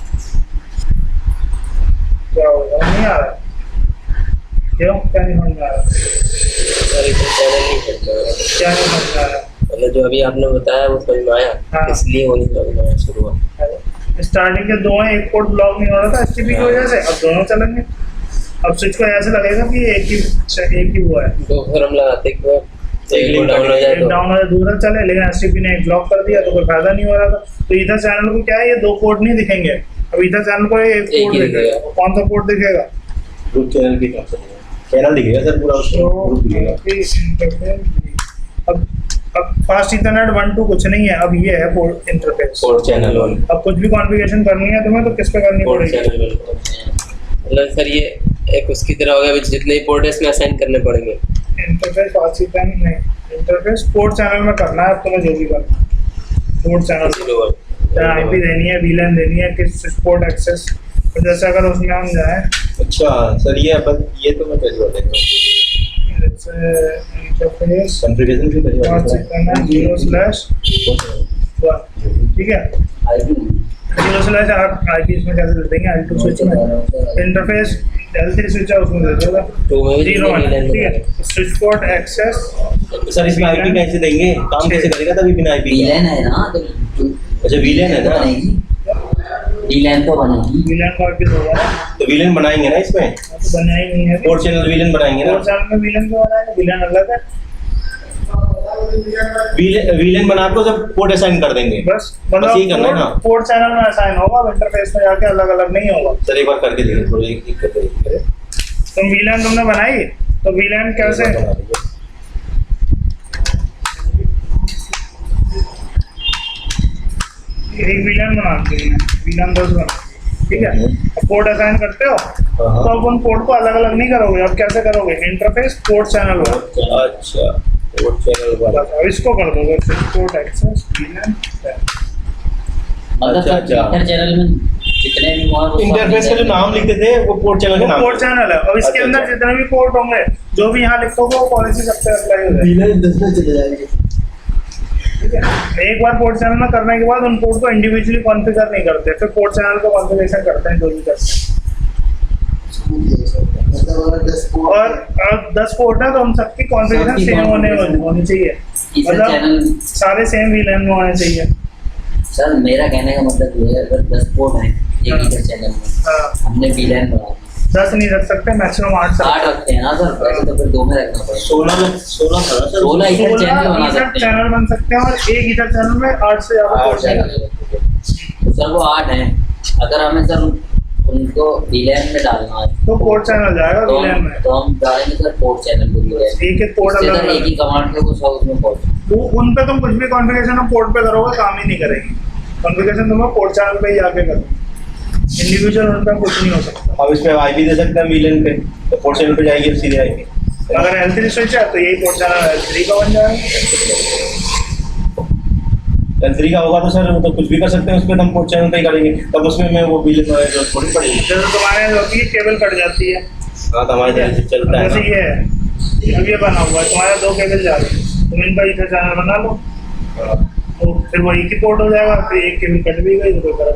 Speaker 1: क्या होगा नहीं आ रहा क्यों क्या नहीं समझ में आ रहा
Speaker 5: सर इसमें चैनल नहीं करता है।
Speaker 1: क्या नहीं समझ में आ रहा
Speaker 5: मतलब जो अभी आपने बताया वो समझ में आया,
Speaker 1: हाँ।
Speaker 5: इसलिए वो नहीं समझ में आया शुरू में।
Speaker 1: स्टार्टिंग के दो हैं, एक पोर्ट ब्लॉक नहीं हो रहा था एसटीपी की वजह से, अब दोनों चलेंगे। अब स्विच को ऐसे लगेगा कि एक ही वो है,
Speaker 5: तो फिर हम लगाते कि एक
Speaker 4: link
Speaker 5: डाउन हो जाए
Speaker 1: एक
Speaker 5: तो
Speaker 1: डाउन वाला दूर चले, लेकिन एसटीपी ने एक ब्लॉक कर दिया तो कोई फायदा नहीं हो रहा था। तो इधर चैनल को क्या है, ये दो पोर्ट नहीं दिखेंगे, अब इधर चैनल को एक
Speaker 5: एक
Speaker 1: पोर्ट
Speaker 5: ही
Speaker 1: दिखेगा।
Speaker 5: दिखेगा।
Speaker 1: कौन सा पोर्ट दिखेगा?
Speaker 4: ग्रुप चैनल की चैनल दिखेगा सर पूरा उसमें ग्रुप दिखेगा।
Speaker 1: अब फास्ट इथरनेट 1.2 कुछ नहीं है, अब ये है port interface.
Speaker 5: Port channel one,
Speaker 1: अब कुछ भी कॉन्फ़िगरेशन करनी है तुम्हें तो किस पे करनी
Speaker 5: पोर्ट
Speaker 1: पड़ेगी?
Speaker 5: Channel one. मतलब सर ये एक उसकी तरह हो गया, जितने ही पोर्ट है इसमें असाइन करने पड़ेंगे।
Speaker 1: इंटरफेस फास्ट इथरनेट नहीं, इंटरफेस पोर्ट चैनल में करना है। अब तुम्हें जो भी करना है पोर्ट चैनल,
Speaker 5: 01
Speaker 1: चाहे आईपी देनी है, वीलैन देनी है, किस पोर्ट एक्सेस। तो जैसे अगर उसमें हम जाए
Speaker 4: अच्छा सर ये तो मैं पहली बार देख रहा हूँ।
Speaker 1: जैसे इंटरफेस
Speaker 4: कॉन्फ़िगरेशन की पहली बार
Speaker 1: फास्ट इथरनेट 0/1, ठीक है। 0/ आप आईपी इसमें कैसे दे देंगे? L2 स्विच में इंटरफेस L3 स्विच है उसमें दे दोगे
Speaker 5: तो मैं भी
Speaker 1: 0/1,
Speaker 5: VLAN
Speaker 1: ठीक है। स्विच पोर्ट एक्सेस
Speaker 4: सर इसमें आईपी कैसे देंगे, काम कैसे करेगा तभी बिना आईपी
Speaker 2: वीलैन है ना तो
Speaker 4: अच्छा वीलैन है ना,
Speaker 2: वीलैन तो बनेगी।
Speaker 1: वीलैन का आईपी होगा ना,
Speaker 4: तो वीलैन बनाएंगे ना इसमें,
Speaker 1: तो बनना ही नहीं है।
Speaker 4: पोर्ट चैनल वीलैन बनाएंगे ना।
Speaker 1: पोर्ट चैनल में वीलैन क्यों बनाएंगे? वीलैन अलग है
Speaker 4: वीलैन बना के सब पोर्ट असाइन कर देंगे।
Speaker 1: बस,
Speaker 4: बस यही करना है ना।
Speaker 1: पोर्ट चैनल में असाइन होगा, इंटरफेस में जाके अलग अलग नहीं होगा।
Speaker 4: सर एक बार करके देखिए, थोड़ी दिक्कत है।
Speaker 1: तो वीलैन तुमने बनाई, तो वीलैन कैसे? एक वीलैन बनाते हैं, वीलैन 10 बनाते हैं, ठीक है। अब पोर्ट असाइन करते हो तो अब उन पोर्ट को अलग अलग नहीं करोगे, अब कैसे करोगे? इंटरफेस पोर्ट चैनल होगा।
Speaker 4: अच्छा पोर्ट चैनल वाला,
Speaker 1: अब इसको कर दोगे पोर्ट एक्सेस वीलैन।
Speaker 2: मतलब
Speaker 4: अच्छा, अच्छा।
Speaker 2: इंटर चैनल में जितने भी हुआ वो सब
Speaker 4: इंटरफेस का जो नाम लिखते थे वो पोर्ट चैनल का नाम
Speaker 1: पोर्ट चैनल है। अब इसके
Speaker 4: अच्छा,
Speaker 1: अंदर
Speaker 4: अच्छा।
Speaker 1: जितने भी पोर्ट होंगे, जो भी यहाँ लिखोगे वो पॉलिसी सब पे अप्लाई हो जाएगी,
Speaker 3: वीलैन 10 में चले जाएंगे।
Speaker 1: ठीक है। एक बार पोर्ट चैनल में करने के बाद उन पोर्ट को इंडिविजुअली कॉन्फ़िगर नहीं करते, फिर पोर्ट चैनल को कॉन्फ़िगरेशन करते हैं जो भी करते हैं।
Speaker 3: मतलब अगर 10 पोर्ट
Speaker 1: और अब 10 पोर्ट है तो उन सबकी कॉन्फ़िगरेशन
Speaker 2: सबकी
Speaker 1: सेम
Speaker 2: configuration
Speaker 1: होनी चाहिए,
Speaker 2: इधर चैनल।
Speaker 1: मतलब सारे सेम वीलैन में होने चाहिए।
Speaker 2: सर मेरा कहने का मतलब ये है, अगर 10 पोर्ट हैं एक
Speaker 1: हाँ।
Speaker 2: इधर चैनल में,
Speaker 1: हाँ,
Speaker 2: हमने वीलैन बना
Speaker 1: 10 नहीं रख सकते, मैक्सिमम 8
Speaker 2: 8 रखते हैं ना सर, वैसे तो फिर 2 में रखना पड़ेगा।
Speaker 4: 16 था ना सर।
Speaker 2: 16 इधर चैनल बना
Speaker 1: 16
Speaker 2: सकते हैं।
Speaker 1: चैनल बन सकते हैं, और एक इधर चैनल में 8 से ज़्यादा
Speaker 2: 8
Speaker 1: पोर्ट चैनल।
Speaker 2: चैनल तो सर वो 8 हैं, अगर हमें सर उनको वीलैन में डालना है
Speaker 1: तो पोर्ट चैनल जाएगा
Speaker 2: तो
Speaker 1: वीलैन में।
Speaker 2: तो हम डालेंगे सर पोर्ट चैनल को वीलैन।
Speaker 1: एक एक पोर्ट
Speaker 2: इससे
Speaker 1: अलग
Speaker 2: सर एक
Speaker 1: अलग,
Speaker 2: ही कमांड पे वो सब उसमें पहुंचे।
Speaker 1: वो उन पे तुम कुछ भी कॉन्फ़िगरेशन पोर्ट पे करोगे काम ही नहीं करेगी। कॉन्फ़िगरेशन तुम्हें पोर्ट चैनल पे ही आके करो, इंडिविजुअल उन पे कुछ नहीं हो सकता।
Speaker 4: अब इसमें आईपी दे सकते हैं वीलैन पे, तो पोर्ट चैनल पे जाएगी सीधे आईपी।
Speaker 1: अगर L3 स्विच है तो यही पोर्ट चैनल L3 का बन जाएगा।
Speaker 4: L3 का होगा तो सर मतलब कुछ भी कर सकते हैं, उसमें तो हम पोर्ट चैनल पे ही करेंगे, तब उसमें मैं वो वीलैन वाले जरूरत थोड़ी पड़ेगी।
Speaker 1: जैसे तुम्हारे यहाँ होती है केबल कट जाती है,
Speaker 4: हाँ तो हमारे ध्यान से चलता है
Speaker 1: जैसे
Speaker 4: ना।
Speaker 1: ये है, अब ये बना हुआ है, तुम्हारे 2 केबल जा रही है, तुम इनका इधर चैनल बना लो,
Speaker 4: हाँ।
Speaker 1: तो फिर वो एक ही पोर्ट हो जाएगा, फिर एक केबल कट भी गई तो कोई फर्क